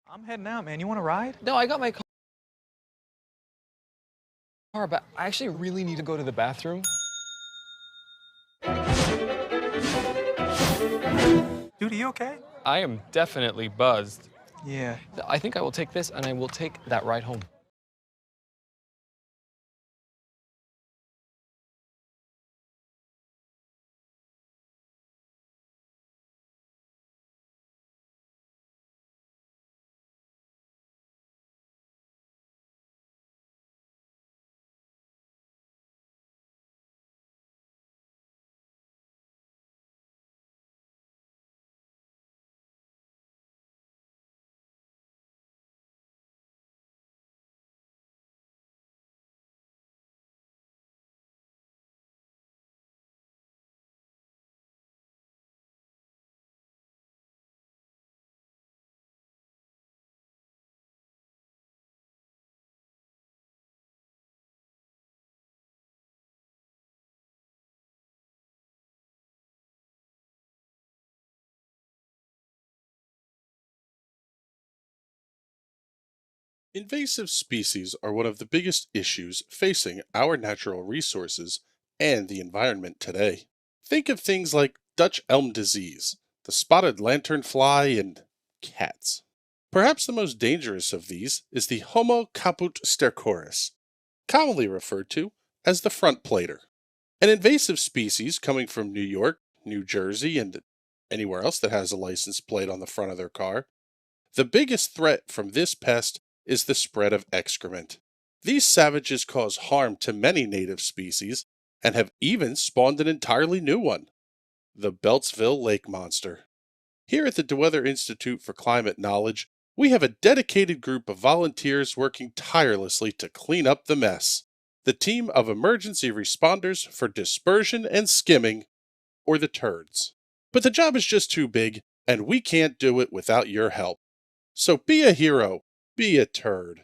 I'm heading out, man. You want to ride? No, I got my car, but I actually really need to go to the bathroom. Dude, are you okay? I am definitely buzzed. Yeah. I think I will take this and I will take that ride home. Invasive species are one of the biggest issues facing our natural resources and the environment today. Think of things like Dutch elm disease, the spotted lanternfly, and cats. Perhaps the most dangerous of these is the Homo caput stercoris, commonly referred to as the front plater. An invasive species coming from New York, New Jersey, and anywhere else that has a license plate on the front of their car. The biggest threat from this pest is the spread of excrement. These savages cause harm to many native species and have even spawned an entirely new one, the Beltsville lake monster. Here at the DeWeather Institute for Climate Knowledge, we have a dedicated group of volunteers working tirelessly to clean up the mess. The team of emergency responders for dispersion and skimming, or the turds. But the job is just too big, and we can't do it without your help. So be a hero, be a turd.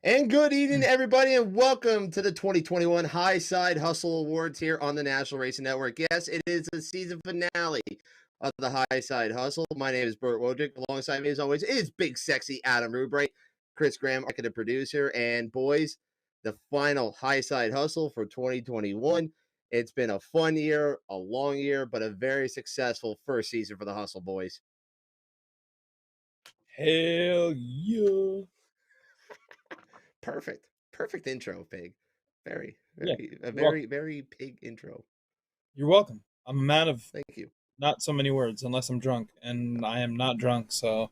And good evening, everybody, and welcome to the 2021 Highside Hustle Awards here on the National Racing Network. Yes, it is the season finale of the Highside Hustle. My name is Bert Wojcik. Alongside me, as always, is big, sexy Adam Rubright, Chris Graham, executive producer, and boys, the final Highside Hustle for 2021. It's been a fun year, a long year, but a very successful first season for the Hustle boys. Hell yeah. Perfect intro, Pig. Very, Yeah, very pig intro. You're welcome. I'm a man of Thank you. not so many words unless I'm drunk, and I am not drunk, so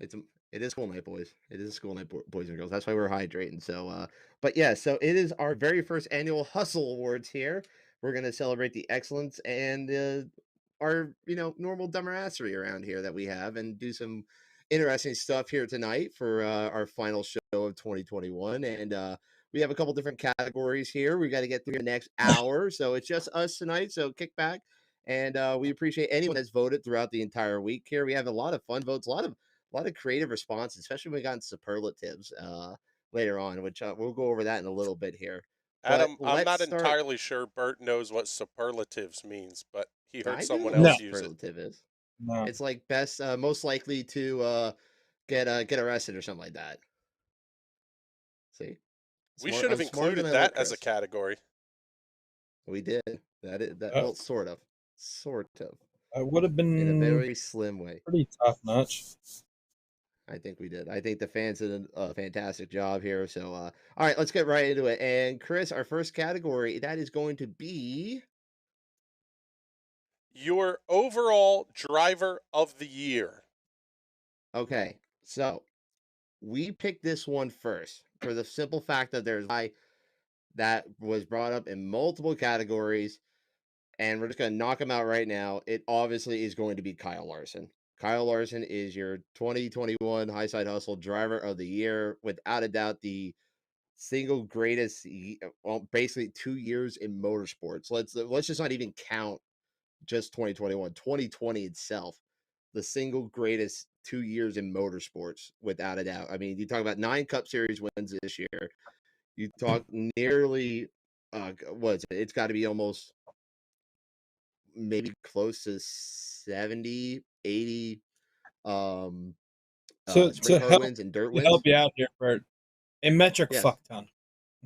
It is school night, boys. It is a school night, boys and girls. That's why we're hydrating. So, but yeah, so it is our very first annual Hustle Awards here. We're gonna celebrate the excellence and our normal dumbassery around here that we have, and do some interesting stuff here tonight for our final show of 2021. And we have a couple different categories here. We got to get through the next hour, so it's just us tonight. So kick back. And we appreciate anyone that's voted throughout the entire week here. We have a lot of fun votes, a lot of creative responses, especially when we got into superlatives later on, which we'll go over that in a little bit here. Adam, But I'm let's not start. entirely sure Bert knows what superlatives means, but he heard I do someone know what else use it. superlative is. no. It's like best, most likely to get arrested or something like that. See, We smart. should have I'm smarter included than I that look, as a Chris. category. We did that. Oh. Well, sort of, sort of, I would have in a been very slim way. pretty top notch. I think we did. I think the fans did a fantastic job here. So, all right, let's get right into it. And Chris, our first category, that is going to be Your overall driver of the year. okay. So we picked this one first for the simple fact that there's I that was brought up in multiple categories, and we're just going to knock him out right now. It obviously is going to be Kyle Larson. Kyle Larson is your 2021 Highside Hustle Driver of the Year, without a doubt, the single greatest, well, basically 2 years in motorsports. Let's just not even count just 2021, 2020 itself, the single greatest 2 years in motorsports, without a doubt. I mean, you talk about 9 Cup Series wins this year. You talk nearly, what is it? It's got to be almost maybe close to 70, 80 So sprint car help wins and dirt to help wins. you out here, Bert, a metric Yes. fuck ton.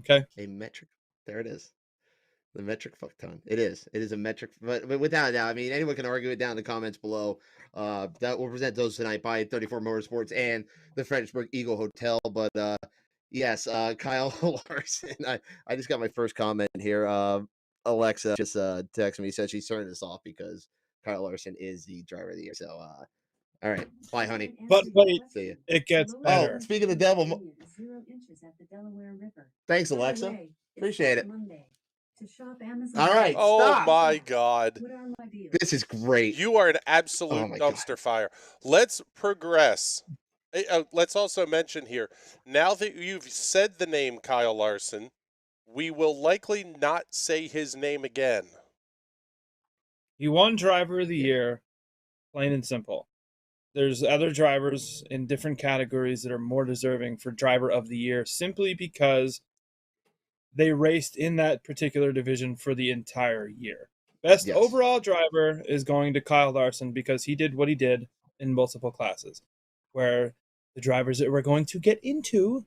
Okay. A metric. There it is. The metric fuck ton. It is. It is a metric, but without a doubt, I mean, anyone can argue it down in the comments below. That will present those tonight by 34 Motorsports and the Fredericksburg Eagle Hotel. But yes, Kyle Larson. I just got my first comment here. Alexa just texted me, said she's turning this off because Kyle Larson is the driver of the year. So all right, bye, honey. But wait, See ya. it gets Oh, better. speaking of the devil, thanks, Alexa. Appreciate it. All right, Oh stop. my God. This is great. You are an absolute Oh my God. dumpster fire. Let's progress. Let's also mention here, now that you've said the name Kyle Larson, we will likely not say his name again. He won Driver of the Year, plain and simple. There's other drivers in different categories that are more deserving for Driver of the Year simply because they raced in that particular division for the entire year. Best Yes. overall driver is going to Kyle Larson because he did what he did in multiple classes, where the drivers that we're going to get into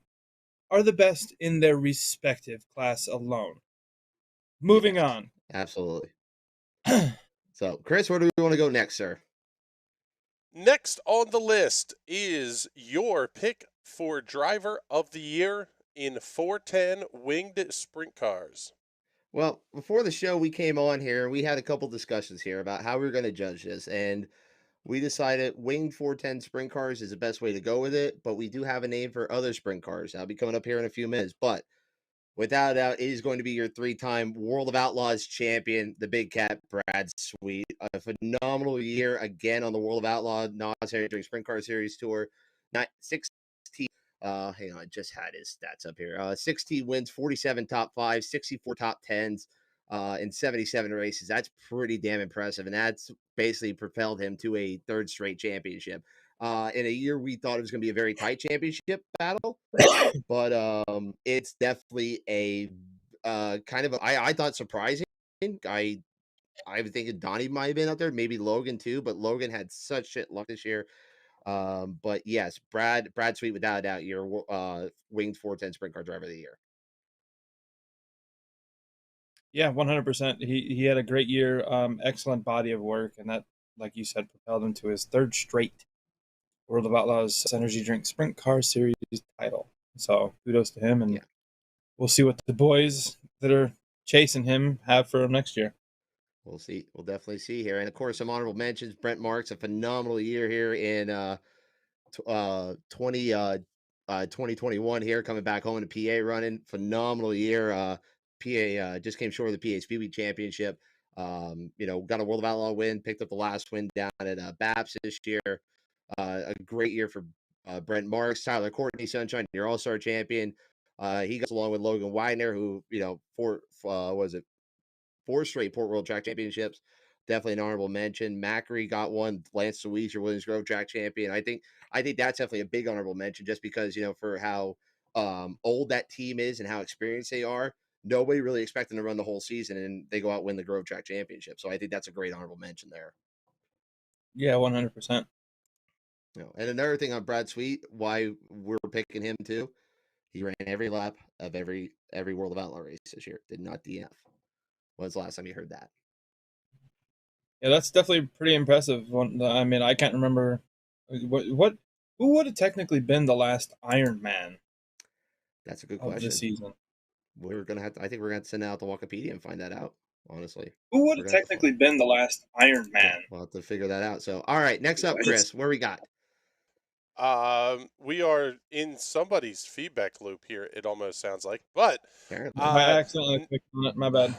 are the best in their respective class alone. Moving Yes, on. absolutely. So, Chris, where do we want to go next, sir? Next on the list is your pick for driver of the year in 410 winged sprint cars. Well, before the show, we came on here. We had a couple discussions here about how we were going to judge this, and we decided winged 410 sprint cars is the best way to go with it. But we do have a name for other sprint cars. I'll be coming up here in a few minutes. But without a doubt, it is going to be your 3-time World of Outlaws champion, the Big Cat Brad Sweet. A phenomenal year again on the World of Outlaws NASCAR during Sprint Car Series Tour. 16, hang on, I just had his stats up here. 16 wins, 47 top 5s, 64 top 10s, in 77 races. That's pretty damn impressive, and that's basically propelled him to a 3rd straight championship. In a year we thought it was going to be a very tight championship battle, but it's definitely a kind of I thought surprising. I would think Donnie might have been out there, maybe Logan too, but Logan had such shit luck this year. But yes, Brad Sweet, without a doubt, your winged 410 sprint car driver of the year. Yeah, 100%. He had a great year, excellent body of work, and that, like you said, propelled him to his 3rd straight World of Outlaws Energy Drink Sprint Car Series title. So kudos to him, and Yeah. we'll see what the boys that are chasing him have for him next year. We'll see. We'll definitely see here. And of course, some honorable mentions. Brent Marks, a phenomenal year here in 2021 here, coming back home in PA running. Phenomenal year. PA just came short of the PA Speedway Championship. Got a World of Outlaw win, picked up the last win down at BAPS this year. A great year for Brent Marks. Tyler Courtney, Sunshine, your All-Star champion. He goes along with Logan Widener, who, 4 straight Port World Track Championships. Definitely an honorable mention. Macri got one. Lance Louise, your Williams Grove Track champion. I think that's definitely a big honorable mention, just because for how old that team is and how experienced they are. Nobody really expected them to run the whole season, and they go out and win the Grove Track Championship. So I think that's a great honorable mention there. Yeah, 100%. And another thing on Brad Sweet, why we're picking him too, he ran every lap of every World of Outlaw race this year. Did not DF. When's the last time you heard that? Yeah, that's definitely pretty impressive. I mean, I can't remember what Who would have technically been the last Iron Man That's a good of the question. season? We're gonna have to. I think we're gonna have to send out the Wikipedia and find that out. Honestly, Who would we're have gonna have to. technically been the last Iron Yeah, Man? we'll have to figure that out. So, all right, next up, Chris, where we got? We are in somebody's feedback loop here, it almost sounds like. But Apparently, I accidentally clicked on it. My bad.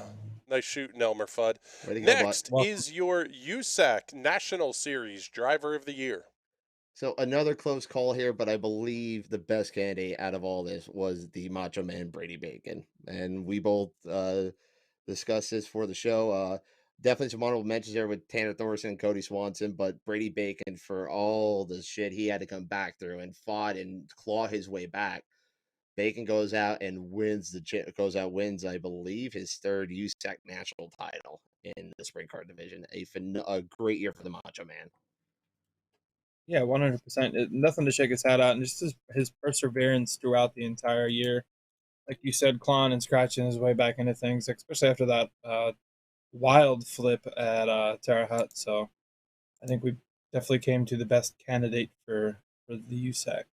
nice shooting, Elmer Fudd. way to go, Butt. Next Welcome. is your USAC National Series Driver of the Year. So another close call here, but I believe the best candidate out of all this was the Macho Man Brady Bacon, and we both discussed this for the show. Definitely some honorable mentions there with Tanner Thorson and Cody Swanson, but Brady Bacon, for all the shit he had to come back through and fought and claw his way back, Bacon goes out and wins wins, I believe, his third USAC national title in the sprint car division. A great year for the Macho Man. Yeah, 100%. Nothing to shake his hat at, and just his perseverance throughout the entire year. Like you said, clawing and scratching his way back into things, especially after that wild flip at Terre Haute. So I think we definitely came to the best candidate for the USAC.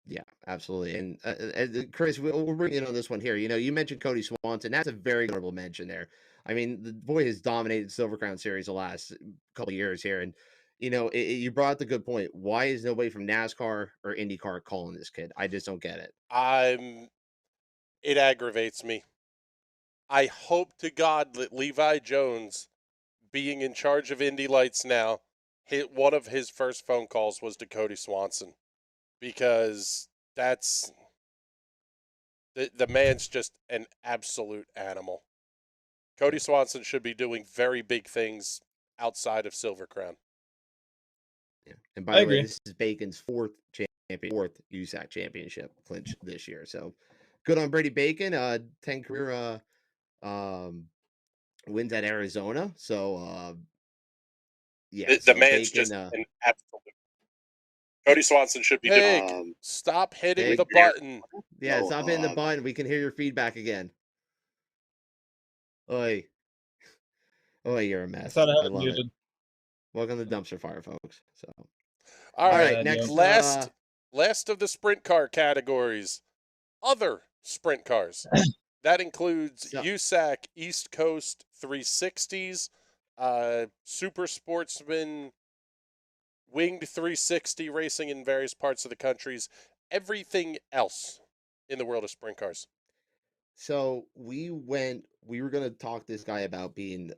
Yeah, absolutely. And Chris, we'll bring in on this one here. You mentioned Cody Swanson. That's a very honorable mention there. I mean, the boy has dominated Silver Crown Series the last couple of years here. And, you brought up the good point. Why is nobody from NASCAR or INDYCAR calling this kid? I just don't get it. It aggravates me. I hope to God that Levi Jones, being in charge of Indy Lights now, one of his first phone calls was to Cody Swanson, because that's the man's just an absolute animal. Cody Swanson should be doing very big things outside of Silver Crown. Yeah. And by the way, agree. this is Bacon's fourth USAC championship clinch this year. So good on Brady Bacon. 10 career wins at Arizona. So yeah, The so man's Bacon, just an absolute. Cody Swanson should be doing. Stop hitting Big. the button. Yeah, stop hitting the button. We can hear your feedback again. Oi. Oh, you're a I mess. thought I I had it love it. muted. Welcome to Dumpster Fire, folks. So, All My right, bad, next. last of the sprint car categories, other sprint cars. That includes USAC East Coast 360s, Super Sportsman Winged 360 racing in various parts of the countries, everything else in the world of sprint cars. So we were going to talk to this guy about being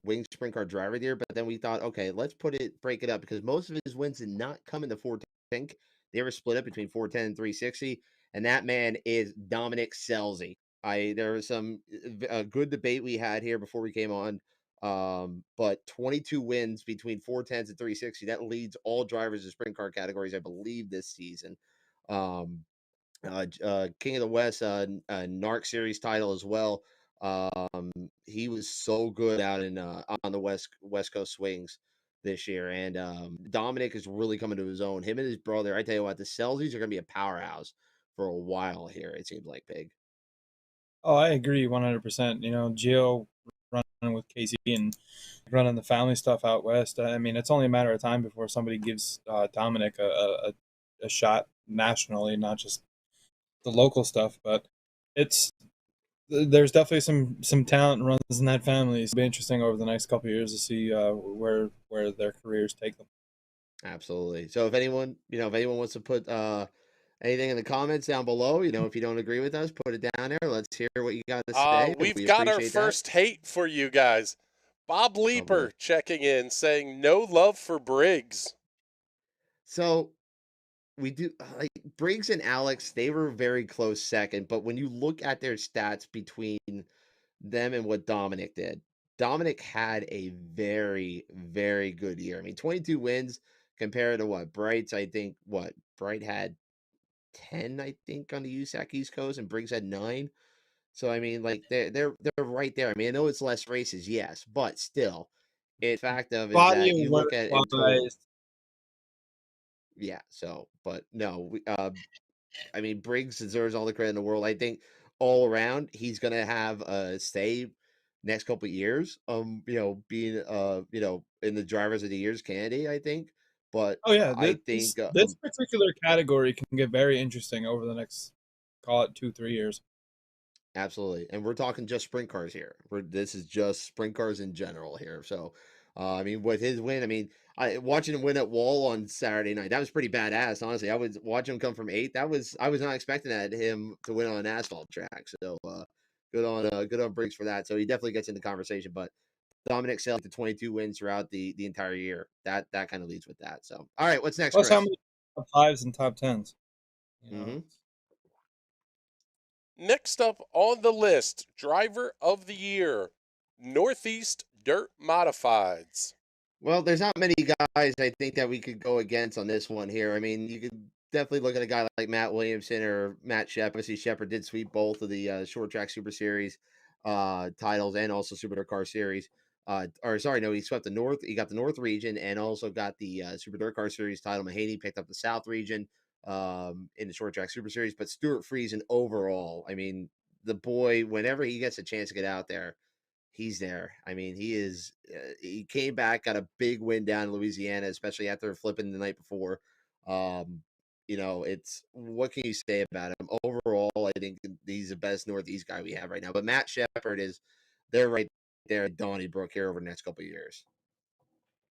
wing sprint car driver there, but then we thought, okay, let's break it up, because most of his wins did not come in the 410. They were split up between 410 and 360, and that man is Dominic Scelzi. There was some good debate we had here before we came on, but 22 wins between 410s and 360, that leads all drivers in sprint car categories, I believe, this season. King of the West, NARC series title as well. He was so good out in on the West Coast swings this year, and Dominic is really coming to his own. Him and his brother, I tell you what, the Celsius are going to be a powerhouse for a while here. It seems like, Big. Oh, I agree 100%. Gio running with Casey and running the family stuff out west. I mean, it's only a matter of time before somebody gives Dominic a shot nationally, not just the local stuff. But there's definitely some talent runs in that family. It'll be interesting over the next couple of years to see where their careers take them. Absolutely. So if anyone wants to put anything in the comments down below, if you don't agree with us, put it down there. Let's hear what you got to say. We've got our first hate for you guys. Bob Leeper checking in, saying no love for Briggs. So we do, like, Briggs and Alex, they were very close second, but when you look at their stats between them and what Dominic did, Dominic had a very, very good year. I mean, 22 wins compared to what Bright's, I think, Bright had 10, I think, on the USAC East Coast, and Briggs had 9. So I mean, like, they're right there. I mean, I know it's less races, yes, but still, the fact of is Body that you of look work at it in total. wise, Yeah. So, but no, I mean, Briggs deserves all the credit in the world. I think all around he's gonna have a stay next couple of years. Being in the drivers of the years candidate, I think. But Oh yeah, I this think this particular category can get very interesting over the next, call it 2-3 years. absolutely, and we're talking just sprint cars here. This is just sprint cars in general here. So, I mean, with his win, I mean, I watching him win at Wall on Saturday night. That was pretty badass, honestly. I was watching him come from 8th. I was not expecting him to win on an asphalt track. So, good on Briggs for that. So he definitely gets in the conversation. But Dominic Sale to 22 wins throughout the entire year. That kind of leads with that. So, all right, what's next, Plus, how Chris? many top fives and top tens? You know, Mm-hmm. Next up on the list, Driver of the Year, Northeast Dirt Modifieds. Well, there's not many guys I think that we could go against on this one here. I mean, you could definitely look at a guy like Matt Williamson or Matt Shepard. Obviously, Shepard did sweep both of the Short Track Super Series titles and also Super Dirt Car Series. Or sorry, no, he swept the North. He got the North region and also got the Super Dirt Car Series title. Mahaney picked up the South region in the Short Track Super Series. But Stewart Friesen overall, I mean, the boy, whenever he gets a chance to get out there, he's there. I mean, he is. He came back, got a big win down in Louisiana, especially after flipping the night before. Um, it's what can you say about him overall? I think he's the best Northeast guy we have right now. But Matt Shepard is there right there at Donnybrook here over the next couple of years.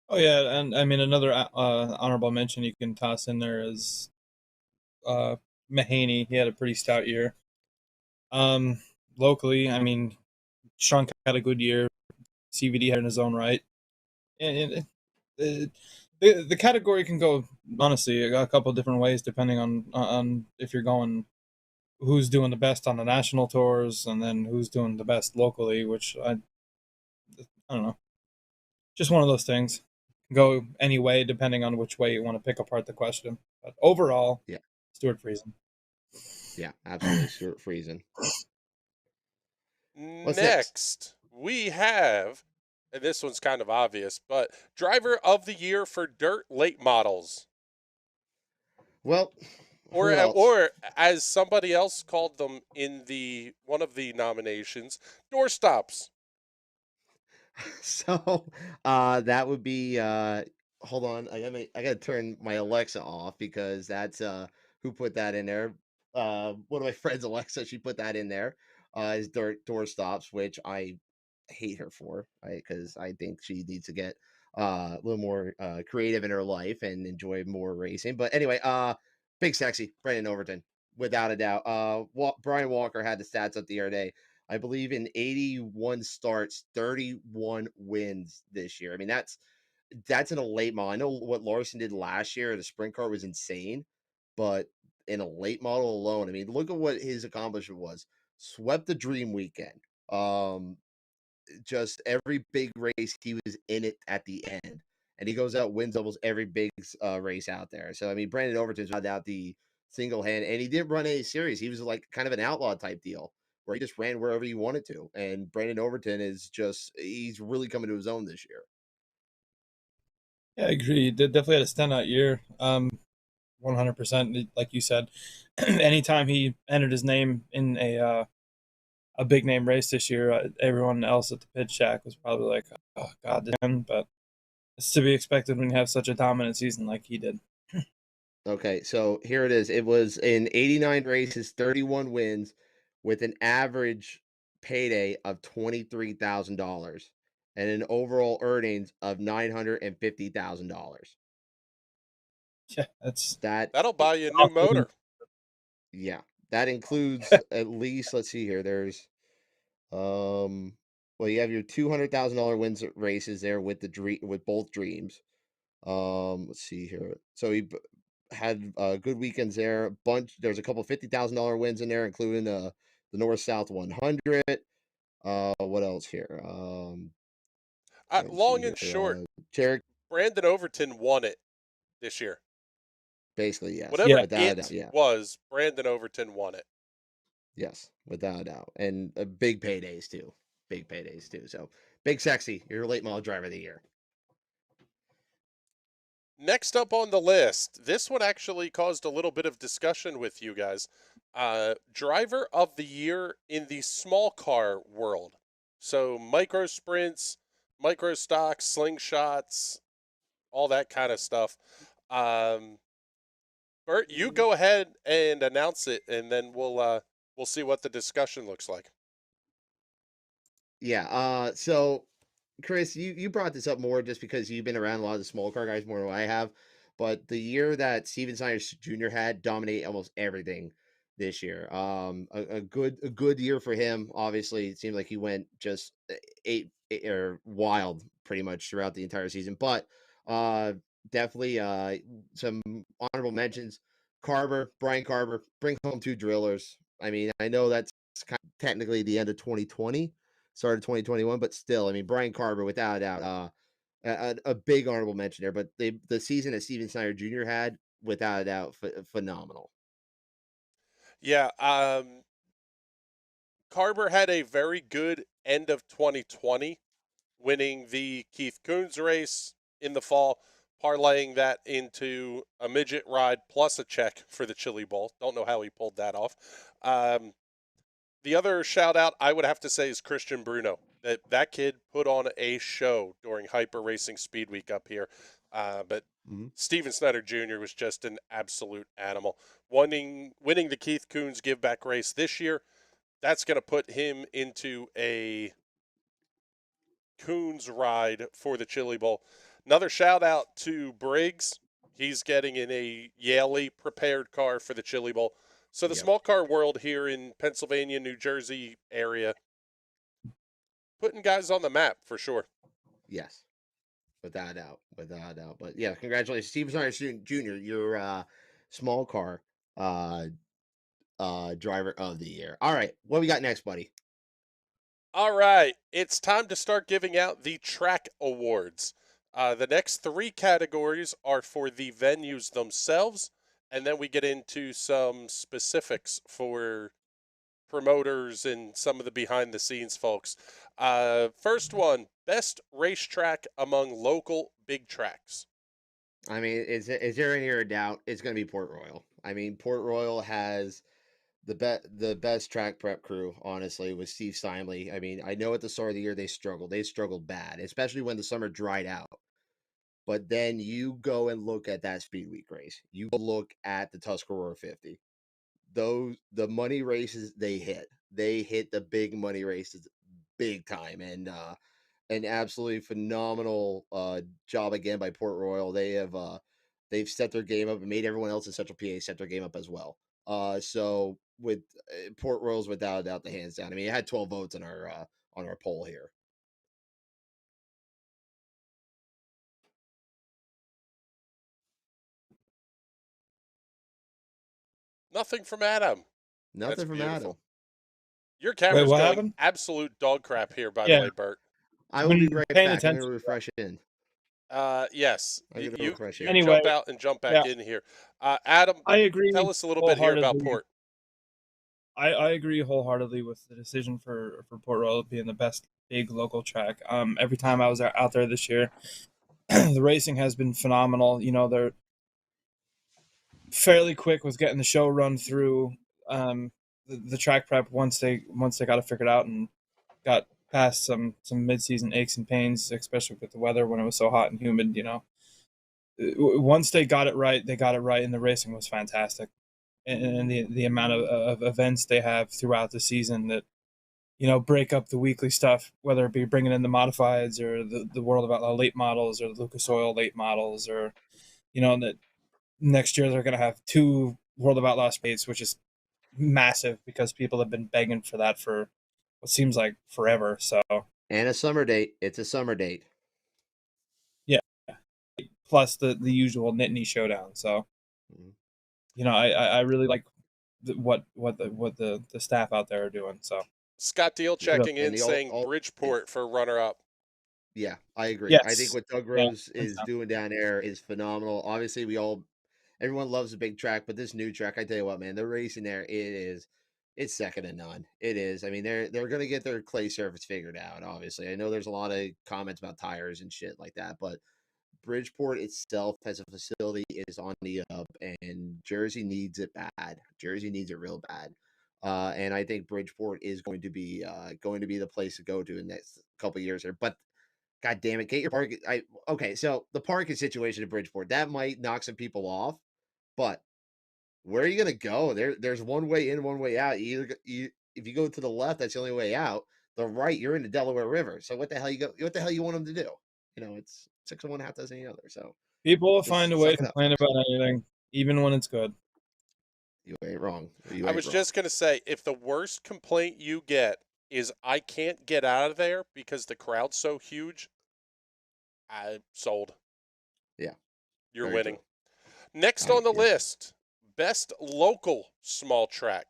Oh yeah, and I mean another honorable mention you can toss in there is Mahaney. He had a pretty stout year. Locally, I mean, Strunk had a good year. CVD had in his own right, and the category can go honestly a couple of different ways depending on if you're going who's doing the best on the national tours and then who's doing the best locally. Which I don't know, just one of those things. Go any way depending on which way you want to pick apart the question. But overall, Yeah, Stewart Friesen. yeah, absolutely. Stewart Friesen. What's Next, we have, and this one's kind of obvious, but Driver of the Year for Dirt Late Models. Well, Or, who else? or as somebody else called them in the one of the nominations, doorstops. So that would be hold on, I gotta turn my Alexa off because that's who put that in there. One of my friends, Alexa, she put that in there. Is door stops, which I hate her for, because I think she needs to get a little more creative in her life and enjoy more racing. But anyway, big sexy Brandon Overton, without a doubt. Brian Walker had the stats up the other day. I believe in 81 starts, 31 wins this year. I mean, that's in a late model. I know what Larson did last year at a sprint car was insane, but in a late model alone, I mean, look at what his accomplishment was. Swept the Dream Weekend. Just every big race he was in it at the end, and he goes out wins almost every big race out there. So I mean, Brandon Overton's had out the single hand, and he didn't run any series. He was like kind of an outlaw type deal where he just ran wherever he wanted to. And Brandon Overton is he's really coming to his own this year. Yeah, I agree. He definitely had a standout year. 100%. Like you said, anytime he entered his name in a big name race this year, everyone else at the pit shack was probably like, "Oh God, damn!" But it's to be expected when you have such a dominant season like he did. Okay, so here it is. It was in 89 races, 31 wins, with an average payday of $23,000 and an overall earnings of $950,000. Yeah, that's That, That'll buy you a new awesome. motor. yeah, that includes at least, let's see here. There's, well, you have your $200,000 wins races there with with both dreams. Let's see here. So had good weekends there. There's a couple $50,000 wins in there, including the North South 100. What else here? Trying to see Long here. and short, Cherokee, Brandon Overton won it this year. basically, yes, Whatever Yeah, without a doubt, it yeah, was, Brandon Overton won it. yes, without a doubt, and big paydays too, So, big sexy, you're late model driver of the year. Next up on the list, this one actually caused a little bit of discussion with you guys. Driver of the Year in the small car world. So micro sprints, micro stocks, slingshots, all that kind of stuff. Bert, you go ahead and announce it, and then we'll see what the discussion looks like. Yeah. So Chris, you brought this up more just because you've been around a lot of the small car guys more than I have. But the year that Steven Snyder Jr. had dominate almost everything this year. A good year for him. Obviously, it seemed like he went just or wild pretty much throughout the entire season. But uh, definitely some honorable mentions. Brian Carver, bring home two drillers. I mean, I know that's kind of technically the end of 2020, start of 2021, but still, I mean, Brian Carver, without a doubt, a big honorable mention there. But the season that Steven Snyder Jr. had, without a doubt, phenomenal. Yeah, Carver had a very good end of 2020, winning the Keith Coons race in the fall, parlaying that into a midget ride plus a check for the Chili Bowl. Don't know how he pulled that off. The other shout out I would have to say is Christian Bruno. That kid put on a show during Hyper Racing Speed Week up here. But Mhm. Steven Snyder Jr. was just an absolute animal. Winning the Keith Coons Give Back race this year, that's going to put him into a Coons ride for the Chili Bowl. Another shout out to Briggs. He's getting in a Yaley prepared car for the Chili Bowl. So the Yep. small car world here in Pennsylvania, New Jersey area, putting guys on the map for sure. Yes, without a doubt, without a doubt. But yeah, congratulations, Steven Snyder Jr. Your small car driver of the year. All right, what we got next, buddy? All right, it's time to start giving out the track awards. The next three categories are for the venues themselves, and then we get into some specifics for promoters and some of the behind the scenes folks. First one, best racetrack among local big tracks. I mean, is there any doubt it's going to be Port Royal? I mean, Port Royal has the best track prep crew, honestly, with Steve Steinley. I mean, I know at the start of the year they struggled. They struggled bad, especially when the summer dried out. But then you go and look at that Speed Week race. You go look at the Tuscarora 50. The money races they hit. They hit the big money races big time, and an absolutely phenomenal job again by Port Royal. They've set their game up and made everyone else in Central PA set their game up as well. So with Port Royal's without a doubt the hands down. I mean, it had 12 votes on our poll here. Nothing from Adam. That's Nothing from beautiful. Adam. Your camera's what going happened? absolute dog crap here, by the Yeah. way, Bert. I will be Been right paying back. I'm attention. going to refresh in. Yes, I'm going to you refresh you here. Anyway, jump out and jump back yeah, in here. Adam, I agree tell us a little bit here about wholeheartedly. Port. I agree wholeheartedly with the decision for Port Royal being the best big local track. Every time I was out there this year, the racing has been phenomenal. You know, they're fairly quick with getting the show run through. The track prep once they got it figured out and got past some mid-season aches and pains, especially with the weather when it was so hot and humid. You know, once they got it right, and the racing was fantastic. And the amount of events they have throughout the season that, you know, break up the weekly stuff, whether it be bringing in the modifieds or the World of Outlaw late models or the Lucas Oil late models, or, you know, that next year they're going to have two World of Outlaw Spades, which is massive because people have been begging for that for what seems like forever. So And a summer date. It's a summer date. yeah, plus the usual Nittany showdown. So, Mhm. you know, I really like what the staff out there are doing. So Scott Deal checking And in the saying Bridgeport for runner-up. Yeah, I agree. I think yes, what Doug yeah, Rose is doing down there is phenomenal. Obviously, everyone loves a big track, but this new track, I tell you what, man, the racing there, it's second to none. It is. I mean, they're gonna get their clay surface figured out. Obviously, I know there's a lot of comments about tires and shit like that, but Bridgeport itself as a facility is on the up, and Jersey needs it bad. Jersey needs it real bad. And I think Bridgeport is going to be the place to go to in the next couple of years here. But God damn it, get your park. Okay, so the parking situation in Bridgeport, that might knock some people off, but where are you gonna go? There's one way in, one way out. If you go to the left, that's the only way out. The right, you're in the Delaware River. So what the hell what the hell you want them to do? It's 6 of one, half dozen the other. So People will find a just way suck to it up, complain folks. about anything, even when it's good. You ain't wrong. You I ain't was wrong. just going to say, if the worst complaint you get is I can't get out of there because the crowd's so huge, I sold. Yeah, You're very winning. true. Next on the list, best local small track.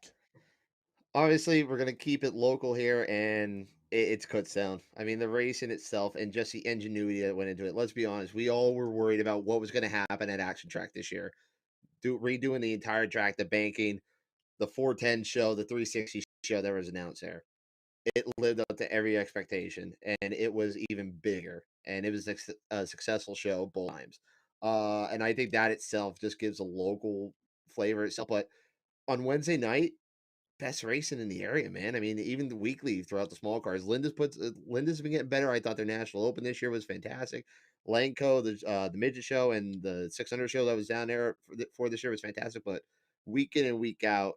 Obviously, we're gonna keep it local here, and it's Kutztown. I mean, the race in itself and just the ingenuity that went into it. Let's be honest, we all were worried about what was going to happen at Action Track this year. Redoing the entire track, the banking, the 410 show, the 360 show that was announced there. It lived up to every expectation, and it was even bigger. And it was a successful show both times. And I think that itself just gives a local flavor itself. But on Wednesday night, best racing in the area, man. I mean, even the weekly throughout the small cars, Linda's been getting better. I thought their national open this year was fantastic. Lanco, the midget show and the 600 show that was down there for this year was fantastic. But week in and week out,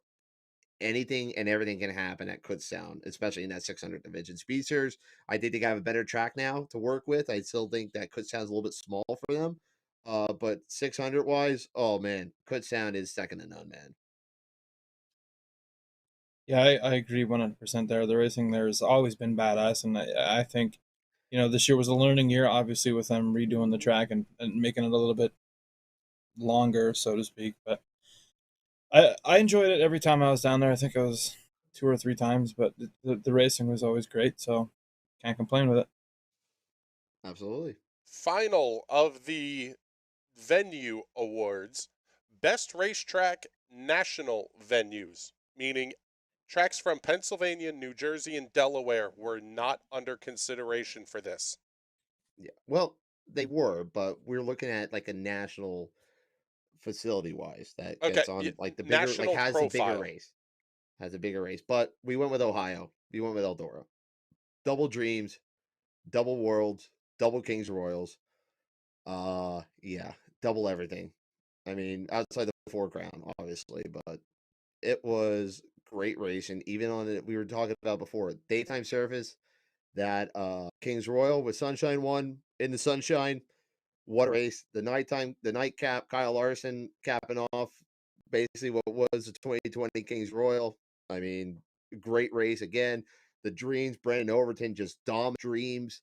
anything and everything can happen at Kutztown, especially in that 600 division. Speedsters, I think they have a better track now to work with. I still think that Kutztown's a little bit small for them. But 600 wise, oh man, Kutztown is second to none, man. Yeah, I agree 100% there. The racing there has always been badass, and I think, this year was a learning year, obviously, with them redoing the track and making it a little bit longer, so to speak. But I enjoyed it every time I was down there. I think I was 2 or 3 times, but the racing was always great, so can't complain with it. Absolutely. Final of the venue awards, best racetrack national venues, meaning tracks from Pennsylvania, New Jersey, and Delaware were not under consideration for this. Yeah. Well, they were, but we're looking at like a national facility wise that Okay, gets on like the bigger, like national has a bigger profile. race, has a bigger race. But we went with Ohio. We went with Eldora. Double Dreams, double Worlds, double Kings Royals. Yeah, double everything. I mean, outside the foreground, obviously, but it was great racing. Even on it, we were talking about before daytime surface. That Kings Royal with Sunshine won in the sunshine. What a race. The nightcap, Kyle Larson capping off basically what was the 2020 Kings Royal. I mean, great race again. The Dreams, Brandon Overton just dominated Dreams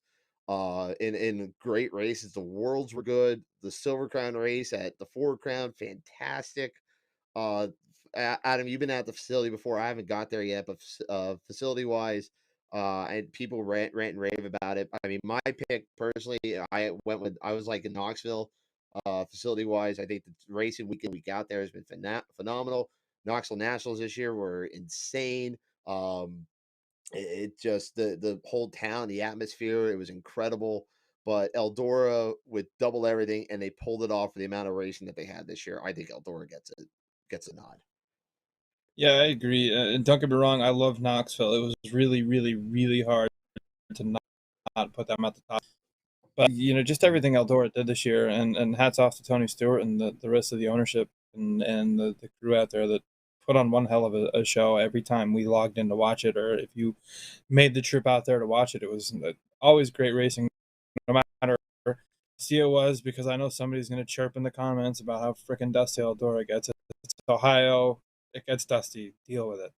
in great races. The Worlds were good. The Silver Crown race at the Ford Crown, fantastic. Uh, Adam, you've been at the facility before. I haven't got there yet, but facility wise, and people rant and rave about it. I mean, my pick personally, I was like in Knoxville, facility wise. I think the racing week in week out there has been phenomenal. Knoxville Nationals this year were insane. It just the whole town, the atmosphere, it was incredible. But Eldora with double everything, and they pulled it off for the amount of racing that they had this year. I think Eldora gets a nod. Yeah, I agree. And don't get me wrong, I love Knoxville. It was really, really, really hard to not put them at the top. But just everything Eldora did this year, and hats off to Tony Stewart and the rest of the ownership and the crew out there that put on one hell of a show every time we logged in to watch it, or if you made the trip out there to watch it. It was always great racing, no matter how dusty it was, because I know somebody's going to chirp in the comments about how freaking dusty Eldora gets. It's Ohio. It gets dusty. Deal with it.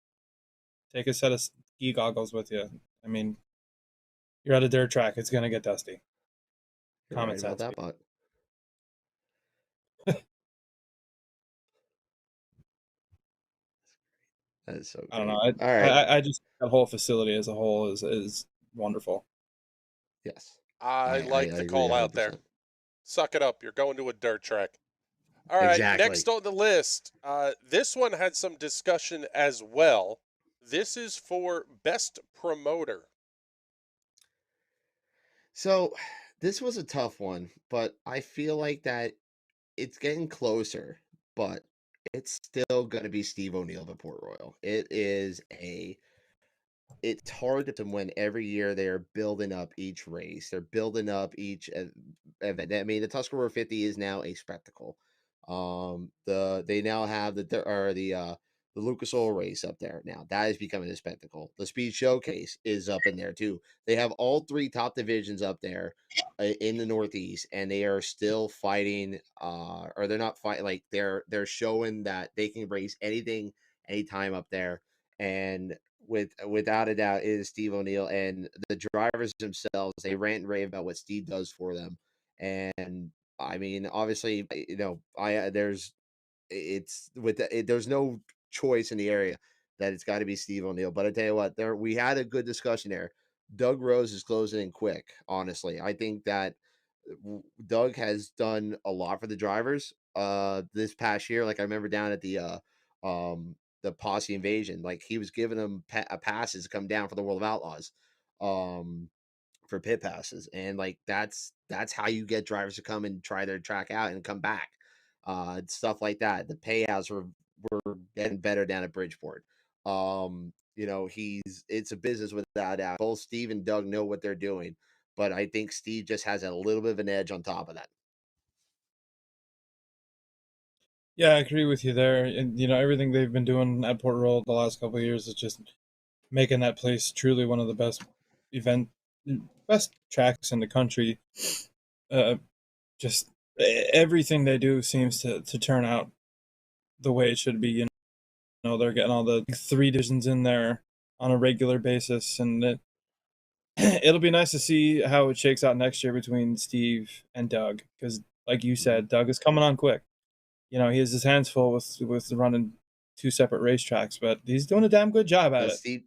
Take a set of ski goggles with you. I mean, you're at a dirt track. It's going to get dusty. You're Common right about sense. that, but that is so I don't know. great. All right. I just that whole facility as a whole is wonderful. Yes. I I like the agree call out there. 100%. Suck it up. You're going to a dirt track. All right, Exactly. next on the list. This one had some discussion as well. This is for best promoter. So this was a tough one, but I feel like that it's getting closer, but it's still going to be Steve O'Neill of Port Royal. It is a it's hard to win every year. They are building up each race. They're building up each event. I mean, the Tuscarora 50 is now a spectacle. They now have the Lucas Oil race up there now. That is becoming a spectacle. The Speed Showcase is up in there too. They have all three top divisions up there in the Northeast, and they are still fighting. Or they're not fighting. Like they're showing that they can race anything, anytime up there. And without a doubt, it is Steve O'Neill and the drivers themselves. They rant and rave about what Steve does for them, and I mean, obviously, there's it's with there's no choice in the area that it's got to be Steve O'Neill. But I tell you what, we had a good discussion there. Doug Rose is closing in quick. Honestly, I think that Doug has done a lot for the drivers this past year. Like I remember down at the Posse Invasion, like he was giving them passes to come down for the World of Outlaws. For pit passes, and like that's how you get drivers to come and try their track out and come back, stuff like that. The payouts were getting better down at Bridgeport. It's a business without a doubt. Both Steve and Doug know what they're doing, but I think Steve just has a little bit of an edge on top of that. Yeah, I agree with you there. And everything they've been doing at Port Royal the last couple of years is just making that place truly one of the best tracks in the country. Just everything they do seems to turn out the way it should be. They're getting all the three divisions in there on a regular basis, and it'll be nice to see how it shakes out next year between Steve and Doug, because like you said, Doug is coming on quick. He has his hands full with running two separate racetracks, but he's doing a damn good job at it.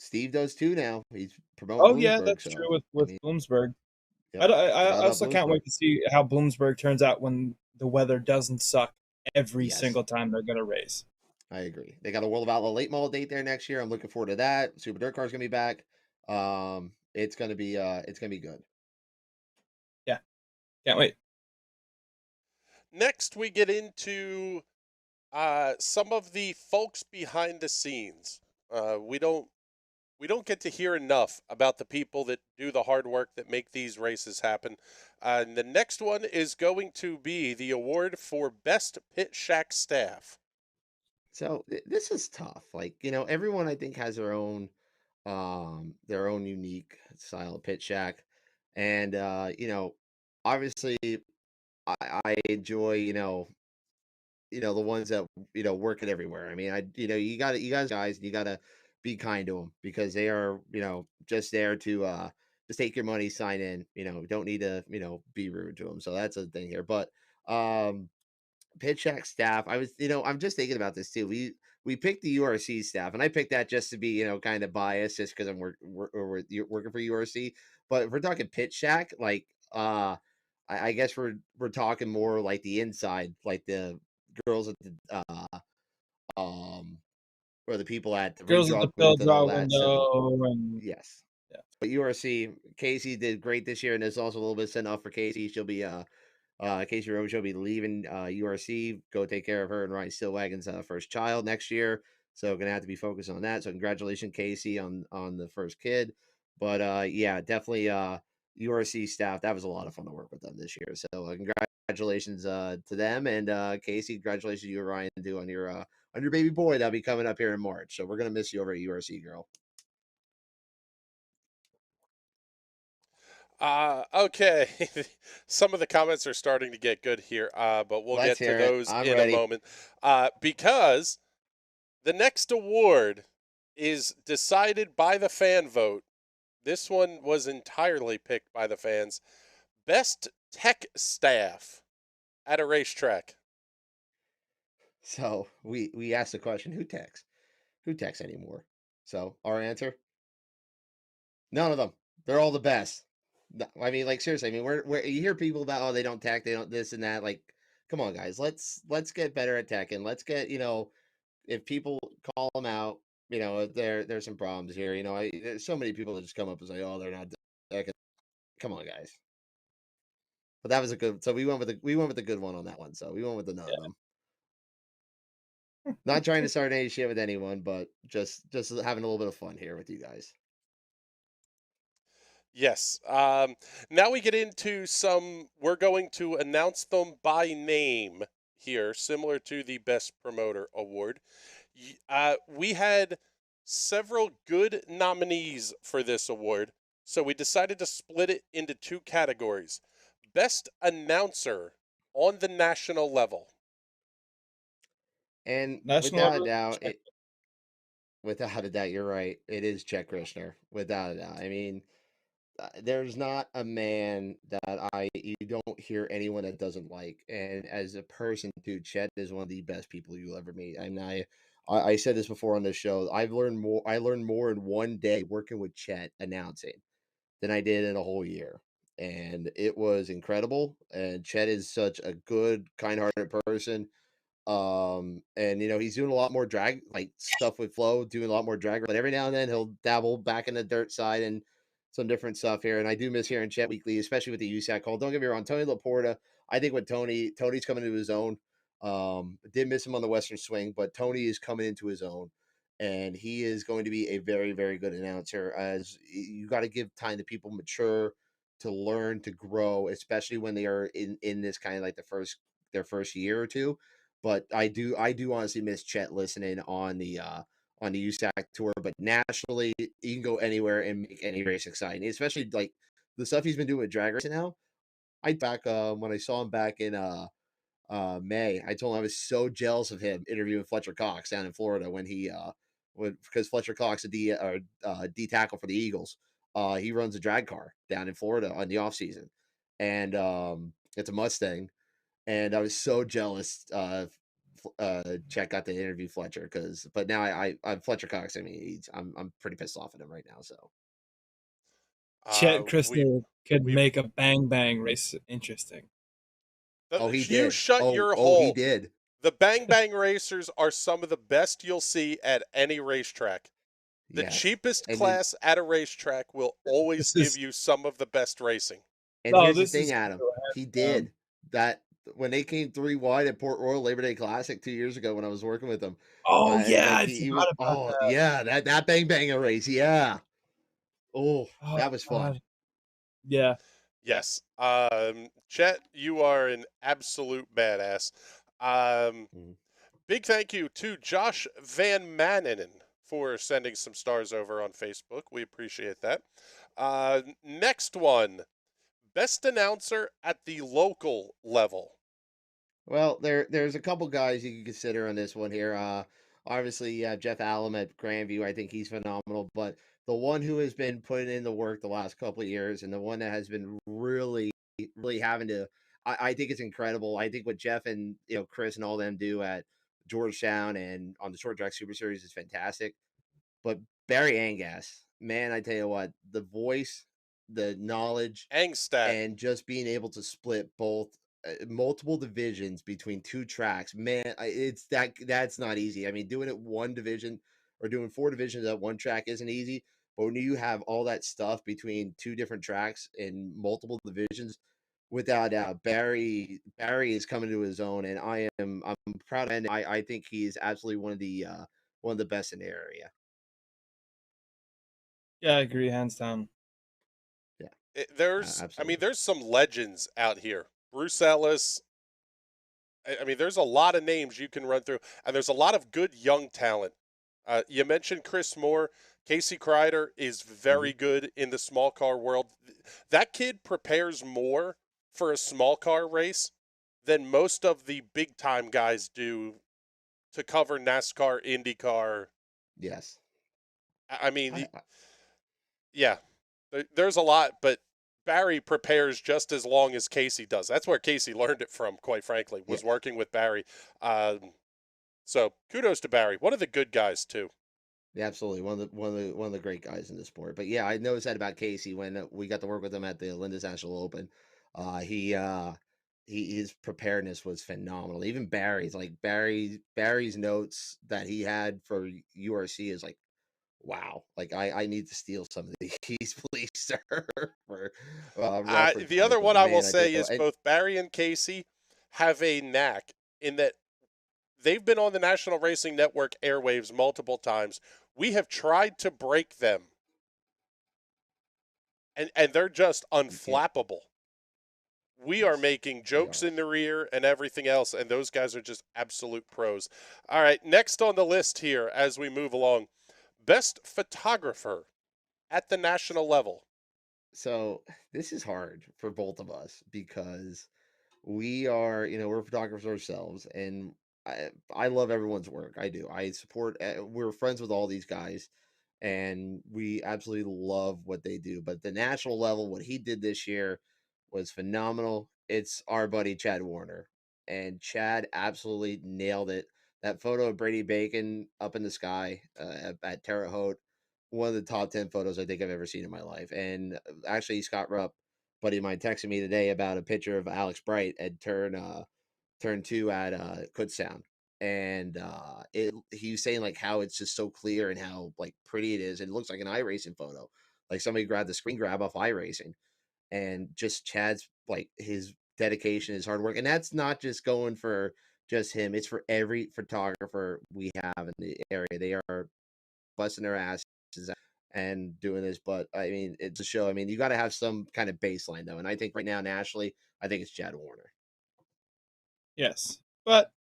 Steve does too now. He's promoting Oh yeah, Bloomsburg, that's so true with Bloomsburg. yep, I forgot about also can't Bloomsburg. wait to see how Bloomsburg turns out when the weather doesn't suck every Yes. single time they're gonna race. I agree. They got a World of Outlaw late model date there next year. I'm looking forward to that. Super Dirt Car's gonna be back. It's gonna be good. Yeah, can't wait. Next, we get into some of the folks behind the scenes. We don't get to hear enough about the people that do the hard work that make these races happen. And the next one is going to be the award for Best Pit Shack Staff. So this is tough. Like, everyone I think has their own unique style of pit shack. And obviously I enjoy, the ones that, work it everywhere. I mean, you guys, you gotta be kind to them because they are, just there to just take your money, sign in, don't need to, be rude to them. So that's a thing here. But Pit Shack staff, I'm just thinking about this too. We picked the URC staff, and I picked that just to be, kind of biased, just because I'm working for URC. But if we're talking Pit Shack, like, I guess we're talking more like the inside, like the girls at the or the people at the Girls at redraw the booth and all draw that. So window, and yes, yeah. but URC Casey did great this year, and there's also a little bit sent off for Casey. She'll be Casey Roach will be leaving URC, go take care of her and Ryan Stillwagon's first child next year. So gonna have to be focused on that. So congratulations, Casey, on the first kid. But yeah, definitely URC staff. That was a lot of fun to work with them this year. So congratulations to them, and Casey, congratulations to you, Ryan, too, on your baby boy that'll be coming up here in March. So we're gonna miss you over at URC, girl. Okay. Some of the comments are starting to get good here, but we'll Let's get to hear it. those I'm in ready. a moment. Because the next award is decided by the fan vote. This one was entirely picked by the fans. Best tech staff at a racetrack. So we asked the question, who texts? Who texts anymore? So our answer, none of them. They're all the best. I mean, like seriously. I mean, we're you hear people about, oh, they don't tech, they don't this and that. Like, come on, guys. Let's get better at tech, and let's get, if people call them out, there's some problems here. There's so many people that just come up and say, oh, they're not tech. Come on, guys. But that was a good. So we went with the good one on that one. So we went with the none of them. Not trying to start any shit with anyone, but just having a little bit of fun here with you guys. Yes. Now we get into some. We're going to announce them by name here, similar to the Best Promoter Award. We had several good nominees for this award, so we decided to split it into two categories: Best Announcer on the national level. And National without a level, doubt, check. without a doubt, you're right. It is Chet Krishner, without a doubt. I mean, there's not a man that you don't hear anyone that doesn't like. And as a person, too, Chet is one of the best people you'll ever meet. And I said this before on this show. I learned more in one day working with Chet announcing than I did in a whole year. And it was incredible. And Chet is such a good, kind-hearted person. And he's doing a lot more drag like stuff with Flo, doing a lot more drag, but every now and then he'll dabble back in the dirt side and some different stuff here. And I do miss hearing Chet weekly, especially with the USAC call. Don't get me wrong, Tony Laporta. I think with Tony's coming into his own. Did miss him on the Western Swing, but Tony is coming into his own, and he is going to be a very, very good announcer. As you got to give time to people mature to learn to grow, especially when they are in this kind of like their first year or two. But I do honestly miss Chet listening on the USAC tour. But nationally, you can go anywhere and make any race exciting, especially like the stuff he's been doing with drag racing now. I back when I saw him back in May, I told him I was so jealous of him interviewing Fletcher Cox down in Florida when because Fletcher Cox D tackle for the Eagles. He runs a drag car down in Florida on the off season, and it's a Mustang, and I was so jealous. Chet got to interview Fletcher but now I'm Fletcher Cox. I mean, I'm pretty pissed off at him right now. So Chet We Krishner could we make a bang bang race interesting. he You did. shut your He hole. did. The Bang Bang Racers are some of the best you'll see at any racetrack. The Yes, cheapest and then class at a racetrack will always This give is you some of the best racing. and no, here's the this thing, is Adam. He um, did that when they came three wide at Port Royal Labor Day Classic 2 years ago when I was working with him. oh yeah, Like I he was. forgot about Oh that. yeah, that bang banger race. Yeah. Oh, Oh that was fun. god, yeah. Yes. Chet, you are an absolute badass. Um, Mhm. Big thank you to Josh Van Manen for sending some stars over on Facebook. We appreciate that. Next one, best announcer at the local level. Well, there's a couple guys you can consider on this one here. Obviously, you have Jeff Allen at Grandview. I think he's phenomenal. But the one who has been putting in the work the last couple of years, and the one that has been really, really having to, I think it's incredible. I think what Jeff and Chris and all them do at Georgetown and on the Short Track Super Series is fantastic. But Barry Angas, man, I tell you what, the voice, the knowledge, Angstat. and just being able to split both multiple divisions between two tracks, man, that's not easy. I mean, doing it one division or doing four divisions at one track isn't easy. But when you have all that stuff between two different tracks in multiple divisions, without a doubt, Barry is coming to his own, and I'm proud of him. I think he is absolutely one of the best in the area. Yeah, I agree, hands down. Yeah, I mean, absolutely. there's some legends out here. Bruce Ellis. I mean, there's a lot of names you can run through, and there's a lot of good young talent. You mentioned Chris Moore. Casey Kreider is Hmm. very good in the small car world. That kid prepares more for a small car race than most of the big time guys do to cover NASCAR, INDYCAR. Yes. I mean, I, I yeah, there's a lot, but Barry prepares just as long as Casey does. That's where Casey learned it from, quite frankly, yeah, was working with Barry. So kudos to Barry. One of the good guys too. yeah, absolutely. One of the great guys in the sport. But yeah, I noticed that about Casey when we got to work with him at the Linda's National Open. He his preparedness was phenomenal. Even Barry's notes that he had for URC is like, wow. Like I need to steal some of these, please, sir, for reference The on it. other But one I will man, I tell say you, is both Barry and Casey have a knack in that They've been on the National Racing Network airwaves multiple times. We have tried to break them, and they're just You can't. unflappable. We are making They jokes are. in the rear and everything else, and those guys are just absolute pros. All right, next on the list here as we move along, best photographer at the national level. So this is hard for both of us because we are, we're photographers ourselves, and I love everyone's work. I do. I support. We're friends with all these guys, and we absolutely love what they do. But the national level, what he did this year was phenomenal. It's our buddy Chad Warner, and Chad absolutely nailed it. That photo of Brady Bacon up in the sky at Terre Haute, one of the top 10 photos I think I've ever seen in my life. And actually, Scott Rupp, buddy of mine, texted me today about a picture of Alex Bright at turn two at Kutztown. And he was saying like how it's just so clear and how like pretty it is. It looks like an iRacing photo. Like somebody grabbed the screen grab off iRacing. And just Chad's like his dedication, his hard work. And that's not just going for just him, it's for every photographer we have in the area. They are busting their asses and doing this. But I mean, it's a show. I mean, you got to have some kind of baseline though. And I think right now, nationally, I think it's Chad Warner. Yes. But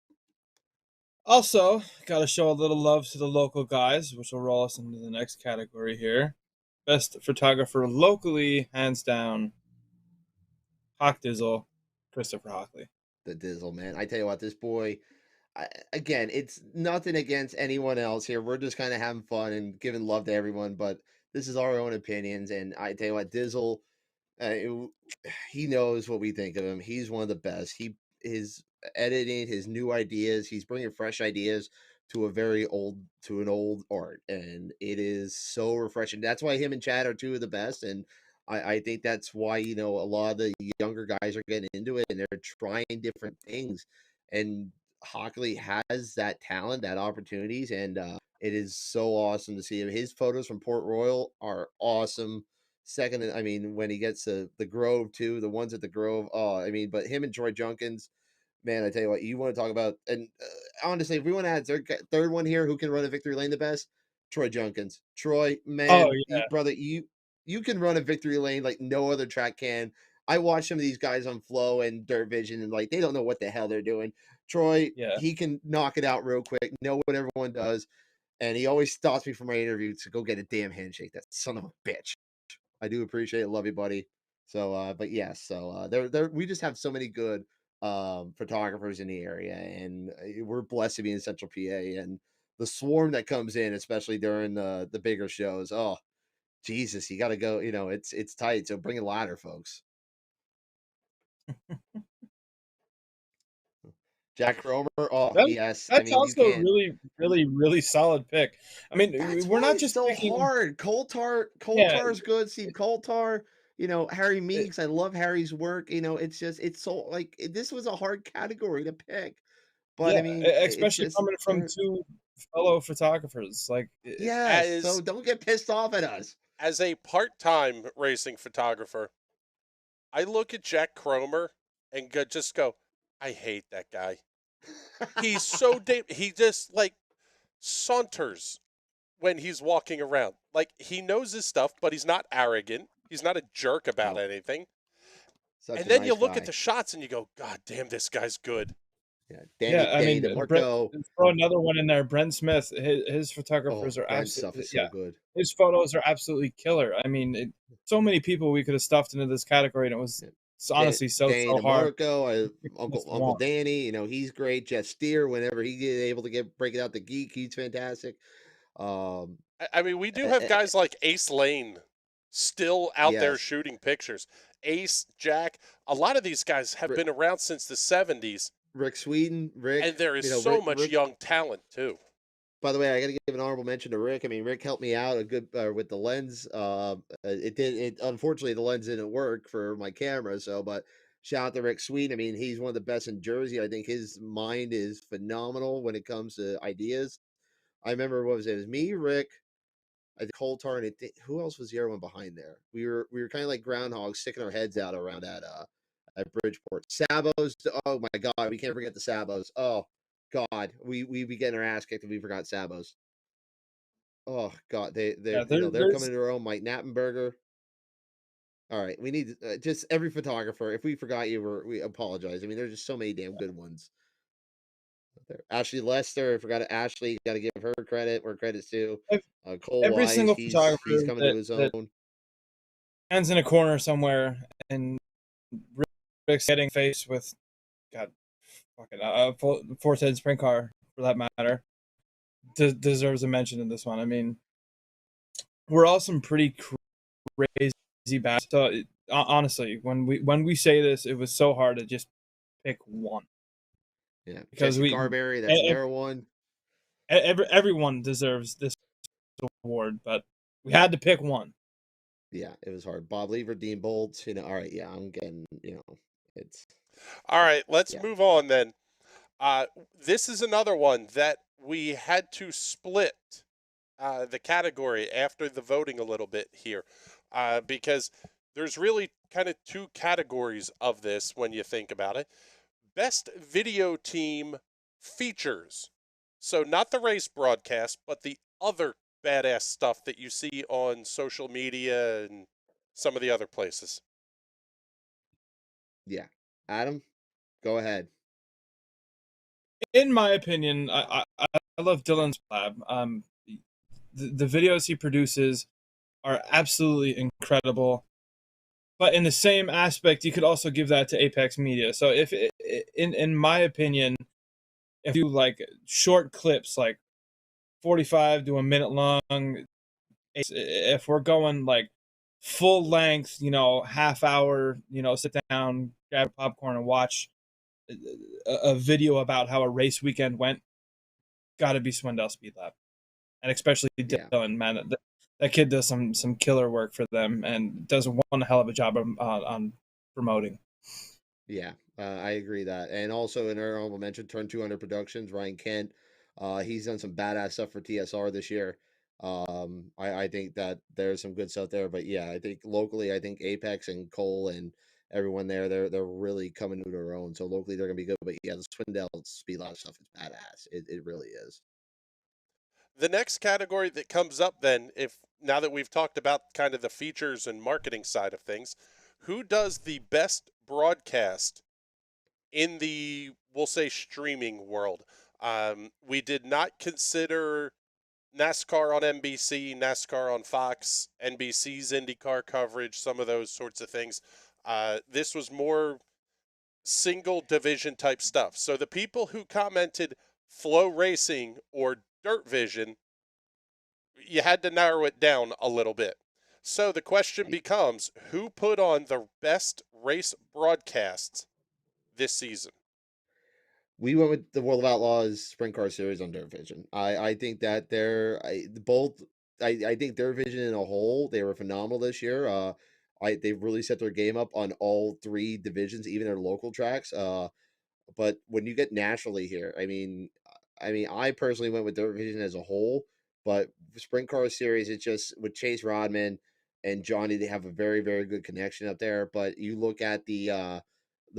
also, got to show a little love to the local guys, which will roll us into the next category here. Best photographer locally, hands down, Hawk Dizzle, Christopher Hockley. The Dizzle, man. I tell you what, this boy, again, it's nothing against anyone else here. We're just kind of having fun and giving love to everyone, but this is our own opinions. And I tell you what, Dizzle, he knows what we think of him. He's one of the best. His editing, his new ideas, he's bringing fresh ideas to an old art, and it is so refreshing. That's why him and Chad are two of the best, and I think that's why a lot of the younger guys are getting into it, and they're trying different things. And Hockley has that talent, that opportunities, and it is so awesome to see him. His photos from Port Royal are awesome. Second, I mean, when he gets to the Grove too, the ones at the Grove. Oh, I mean, but him and Troy Junkins, man, I tell you what, you want to talk about. And honestly, if we want to add third one here, who can run a victory lane the best? Troy Junkins. Troy, Oh, man, yeah. brother, you can run a victory lane like no other track can. I watch some of these guys on Flow and Dirt Vision, and like they don't know what the hell they're doing. Troy, Yeah. he can knock it out real quick, know what everyone does, and he always stops me from my interview to go get a damn handshake. That son of a bitch. I do appreciate it. Love you, buddy. So, but yes, there we just have so many good photographers in the area, and we're blessed to be in Central PA. And the swarm that comes in, especially during the bigger shows. Oh, Jesus, you got to go. It's tight. So bring a ladder, folks. Jack Cromer. Oh, yes. I That's mean, you also a can't. really, really, really solid pick. I mean, That's we're why not it's just so picking. hard. Yeah, Coulter's good. Steve Coulter, Harry it- Meeks. I love Harry's work. It's so like this was a hard category to pick. But I yeah, mean, it's especially just coming from two fellow photographers. Like, yes. So As don't get pissed off at us. as a part-time racing photographer, I look at Jack Cromer and just go, I hate that guy. He's so he just like saunters when he's walking around. Like he knows his stuff, but he's not arrogant. He's not a jerk about No, anything. such And a then you nice look at guy. the shots and you go, God damn, this guy's good. Yeah, yeah, I Danny mean, Brent, DeMarco. throw another one in there. Bren Smith, his Oh, photographers are Brent's stuff absolutely, is so yeah, good. his photos are absolutely killer. I mean, so many people we could have stuffed into this category, and it was Yeah. it's honestly Danny so hard. DeMarco, Pick Uncle just Uncle one. Danny, he's great. Jeff Steer, whenever he get able to break it out the geek, he's fantastic. Um, I mean, we do eh, have eh, guys like Ace Lane still out there yes, shooting pictures. Ace, Jack, a lot of these guys have Rick, been around since the 70s, Rick Sweden, Rick, and there is so Rick, much Rick. young talent, too. By the way, I got to give an honorable mention to Rick. I mean, Rick helped me out a good with the lens. Unfortunately the lens didn't work for my camera. So, but shout out to Rick Sweden. I mean, he's one of the best in Jersey. I think his mind is phenomenal when it comes to ideas. I remember what was it? It was me, Rick, I think Coulter, and who else was the other one behind there? We were kind of like groundhogs sticking our heads out around at Bridgeport. Sabos. Oh my God, we can't forget the Sabos. Oh, God, we be getting our ass kicked if we forgot Sabos. Oh God, Yeah, they're coming there's to their own. Mike Knappenberger. All right, we need just every photographer. If we forgot you, we apologize. I mean, there's just so many damn good ones there. Ashley Lester, I forgot Ashley. Got to give her credit where credit's due. Cole every Wise, single he's photographer coming to his that own. stands in a corner somewhere and Rick's getting faced with God, fucking Force Head Sprint Car for that matter deserves a mention in this one. I mean, we're all some pretty crazy bad. So honestly, when we say this, it was so hard to just pick one Yeah, because Jesse we Carberry, that's another one. everyone deserves this award, but we had to pick one. Yeah, it was hard. Bob Lever, Dean Bolt, all right, yeah, I'm getting, it's All right, let's yeah. move on then. This is another one that we had to split the category after the voting a little bit here, because there's really kind of two categories of this when you think about it. Best video team features. So not the race broadcast, but the other badass stuff that you see on social media and some of the other places. Yeah. Adam, go ahead. In my opinion, I love Dylan's lab. The videos he produces are absolutely incredible. But in the same aspect, you could also give that to Apex Media. So if in my opinion, if you like short clips like 45 to a minute long, if we're going like full length, half hour, sit down, grab popcorn and watch a video about how a race weekend went, got to be Swindell Speed Lab. And especially Yeah. Dylan, man, that kid does some killer work for them and does one hell of a job on promoting. Yeah, I agree that. And also in our honorable mention, Turn 200 Productions, Ryan Kent. He's done some badass stuff for TSR this year. I think that there's some good stuff there. But yeah, I think locally, I think Apex and Cole and everyone there, they're really coming to their own. So locally, they're gonna be good. But yeah, the Swindell Speed Lab stuff is badass. It really is. The next category that comes up then, if now that we've talked about kind of the features and marketing side of things, who does the best broadcast in the, we'll say, streaming world? We did not consider NASCAR on NBC, NASCAR on Fox, NBC's INDYCAR coverage, some of those sorts of things. This was more single division type stuff. So the people who commented Flow Racing or Dirt Vision, you had to narrow it down a little bit. So the question becomes, who put on the best race broadcasts this season? We went with the World of Outlaws Sprint Car Series on Dirt Vision. I think that I think Dirt Vision in a whole, they were phenomenal this year. They've really set their game up on all three divisions, even their local tracks. But when you get nationally here, I personally went with Dirt Vision as a whole, but Sprint Car Series, it's just with Chase Rodman and Johnny, they have a very, very good connection up there. But you look at the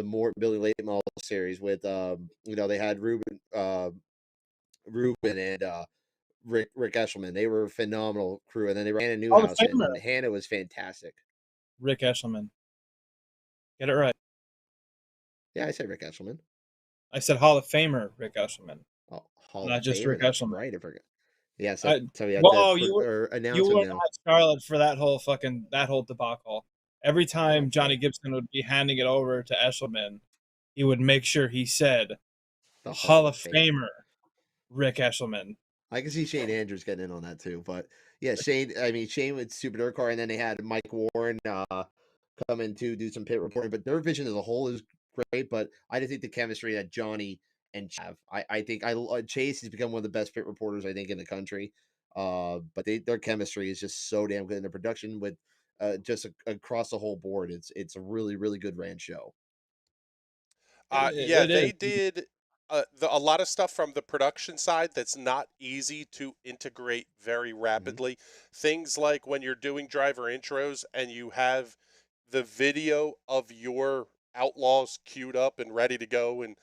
more Billy Late Model Series with they had Ruben and Rick Eshelman. They were a phenomenal crew, and then they ran a Hall of Newhouse, Famer, and Hannah was fantastic. Rick Eshelman. Get it right. Yeah, I said Rick Eshelman. I said Hall of Famer Rick Eshelman, Oh, Hall not of just Famer. Rick That's Eshelman. right. I forgot. Yes, so we have Well, to you announce him were now. not Scarlett for that whole debacle. Every time Okay. Johnny Gibson would be handing it over to Eshelman, he would make sure he said The Hall of Famer Rick Eshelman. I can see Shane Andrews getting in on that too, but yeah, Shane with Super Dirt Car, and then they had Mike Warren come in to do some pit reporting. But Dirt Vision as a whole is great, but I just think the chemistry that Johnny and Chase have, I think Chase has become one of the best pit reporters I think in the country. But their chemistry is just so damn good in the production with just across the whole board. It's a really really good ran show. Yeah, It they is. did a lot of stuff from the production side that's not easy to integrate very Mhm. rapidly. Things like when you're doing driver intros and you have the video of your outlaws queued up and ready to go, and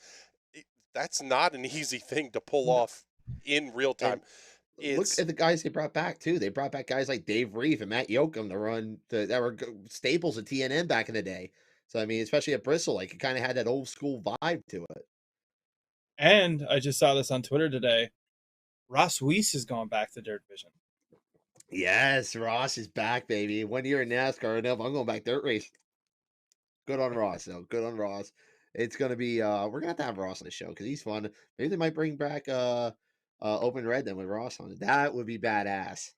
that's not an easy thing to pull No. off in real time. Look It's at the guys they brought back too. They brought back guys like Dave Reef and Matt Yoakum that were staples at TNN back in the day. So I mean, especially at Bristol, like it kind of had that old school vibe to it. And I just saw this on Twitter today. Ross Weiss is going back to Dirt Vision. Yes, Ross is back, baby. 1 year in NASCAR, enough. I'm going back dirt race. Good on Ross, though. Good on Ross. It's gonna be we're gonna have to have Ross on the show because he's fun. Maybe they might bring back Open Red then with Ross on it. That would be badass.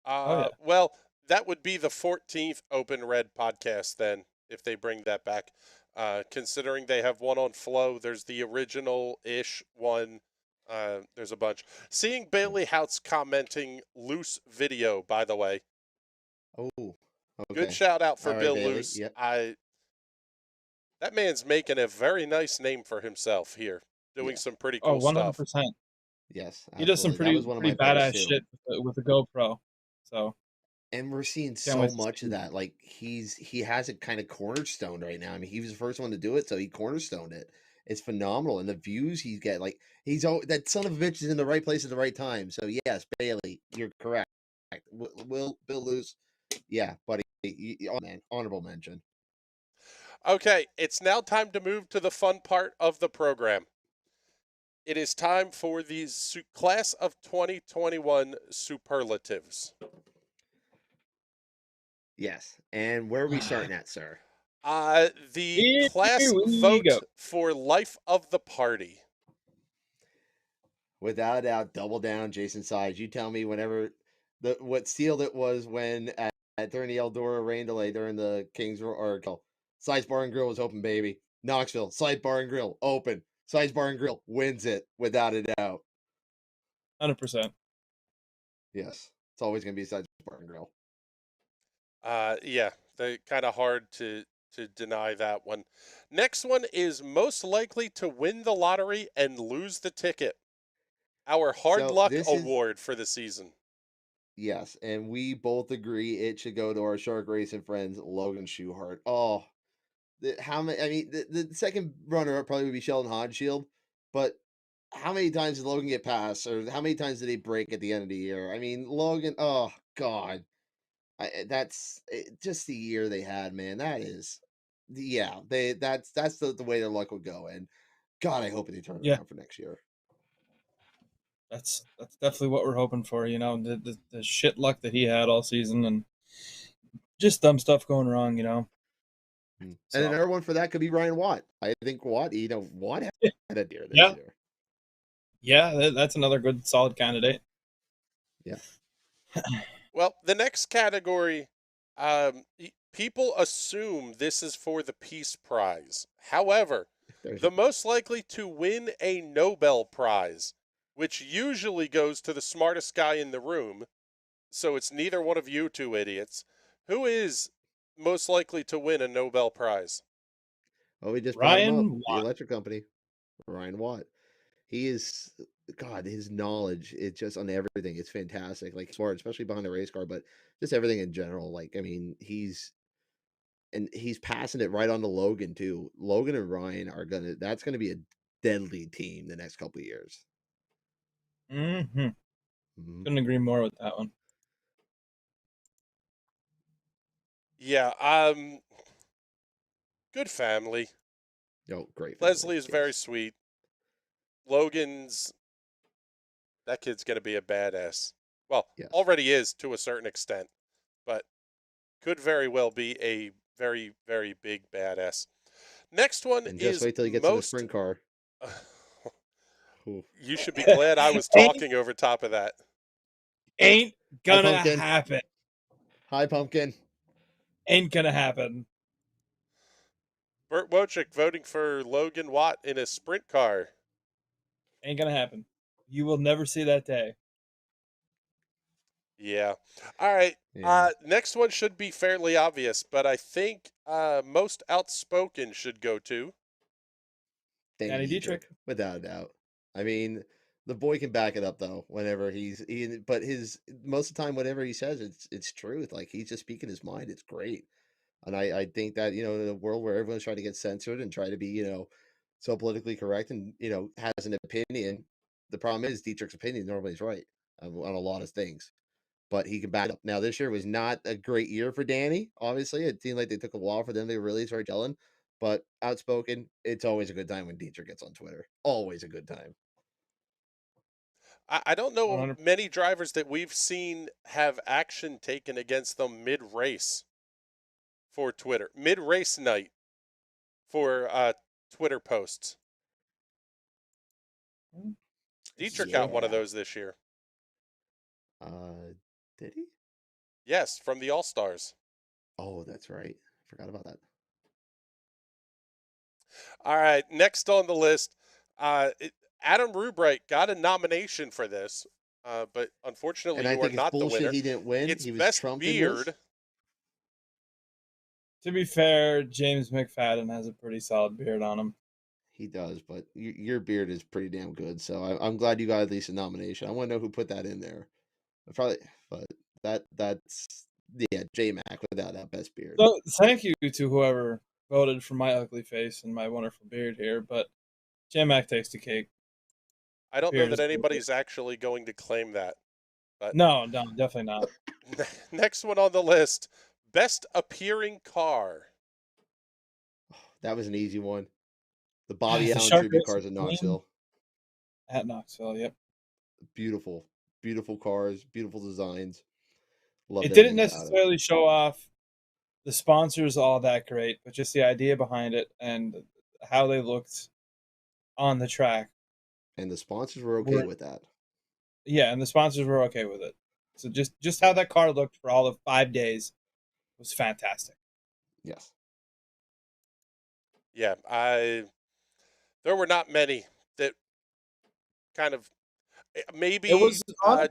Oh yeah. well, that would be the 14th Open Red podcast then, if they bring that back. Considering they have one on Flow, there's the original-ish one. There's a bunch. Seeing Bailey Houts commenting loose video, by the way. Oh, okay. Good shout out for All right, Bill Bailey. Loose. Yep. That man's making a very nice name for himself here, doing Yeah. some pretty Oh, cool stuff. 100%. Yes, He does some absolutely. That pretty was one of pretty my badass buddies, too. shit with the GoPro. So And we're seeing Can't so wait to much see of it. that. Like he has it kind of cornerstoned right now. I mean, he was the first one to do it, so he cornerstoned it. It's phenomenal, and the views he get, like that son of a bitch is in the right place at the right time. So yes, Bailey, you're correct. Will Bill Luce, yeah, buddy, oh, man, honorable mention. Okay, it's now time to move to the fun part of the program. It is time for the class of 2021 superlatives. Yes, and where are we starting at, sir? The Here class we vote go. for life of the party. Without a doubt, double down, Jason Sides. You tell me whenever what sealed it was when during the Eldora rain delay during the Kings or Sides Bar and Grill was open, baby. Knoxville, Sides Bar and Grill open. Sides Bar and Grill wins it without a doubt. 100%. Yes, it's always gonna be Sides Bar and Grill. Yeah, they're kind of hard to deny that one. Next one is most likely to win the lottery and lose the ticket. Our hard So luck this is award for the season. yes, and we both agree it should go to our Shark Racing friends, Logan Schuhart. Oh, how many? I mean, the second runner up probably would be Sheldon Hodgshield, but how many times did Logan get passed, or how many times did he break at the end of the year? I mean, Logan. Oh God, that's just the year they had, man. That is, yeah. That's the way their luck would go, and God, I hope they turn it Yeah. around for next year. That's definitely what we're hoping for. You know, the shit luck that he had all season and just dumb stuff going wrong. You know. And So, another one for that could be Ryan Watt. I think Watt had a deer this Yeah. year. yeah, that's another good solid candidate. Yeah. Well, the next category, people assume this is for the Peace Prize. However, the most likely to win a Nobel Prize, which usually goes to the smartest guy in the room, so it's neither one of you two idiots. Who is most likely to win a Nobel Prize? Oh, we just brought him Ryan up. The Watt. electric company. Ryan Watt. He is God, his knowledge, it's just on everything. It's fantastic. Like smart, especially behind the race car, but just everything in general. Like, I mean, he's passing it right on to Logan too. Logan and Ryan that's gonna be a deadly team the next couple of years. Mm-hmm. Mhm. Couldn't agree more with that one. Yeah, good family. Oh, great. Family. Leslie is very Yes. sweet. That kid's going to be a badass. Well, Yes. already is to a certain extent, but could very well be a very, very big badass. Next one And just is wait till he gets in the sprint car. Ooh. You should be glad I was talking over top of that. Ain't gonna Pumpkin. happen. Hi, Pumpkin. Ain't gonna happen. Bert Wojcik voting for Logan Watt in a sprint car. Ain't gonna happen. You will never see that day. Yeah. All right. Yeah. Next one should be fairly obvious, but I think most outspoken should go to Danny Dietrich. Without a doubt. I mean, the boy can back it up though. Whenever but his most of the time, whatever he says, it's truth. Like he's just speaking his mind. It's great, and I think that in a world where everyone's trying to get censored and try to be so politically correct and, has an opinion. The problem is Dietrich's opinion normally is right on a lot of things, but he can back it up. Now, this year was not a great year for Danny. Obviously, it seemed like they took a while for them to really start gelling, but outspoken, it's always a good time when Dietrich gets on Twitter. Always a good time. I don't know 100%. many drivers that we've seen have action taken against them mid-race for Twitter. Mid-race night for Twitter posts. Dietrich got one of Yeah. those this year. Did he? Yes, from the All-Stars. Oh, that's right. Forgot about that. All right, next on the list, Adam Rubright got a nomination for this, but unfortunately And I you are think it's not the bullshit winner. he didn't win. It's He was best trumping beard. this. To be fair, James McFadden has a pretty solid beard on him. He does, but your beard is pretty damn good. So I'm glad you got at least a nomination. I want to know who put that in there. But that's J Mac without that best beard. So thank you to whoever voted for my ugly face and my wonderful beard here, but J-Mac takes the cake. I don't know Beard that is good. anybody's actually going to claim that. But No, definitely not. next one on the list, best appearing car. That was an easy one. The Bobby The Allen Shark tribute Racing cars at Knoxville. At Knoxville, yep. Beautiful, beautiful cars, beautiful designs. Love It didn't necessarily show off the sponsors all that great, but just the idea behind it and how they looked on the track. And the sponsors were okay with that. Yeah, and the sponsors were okay with it. So just how that car looked for all of 5 days was fantastic. Yes. Yeah, there were not many that kind of maybe It was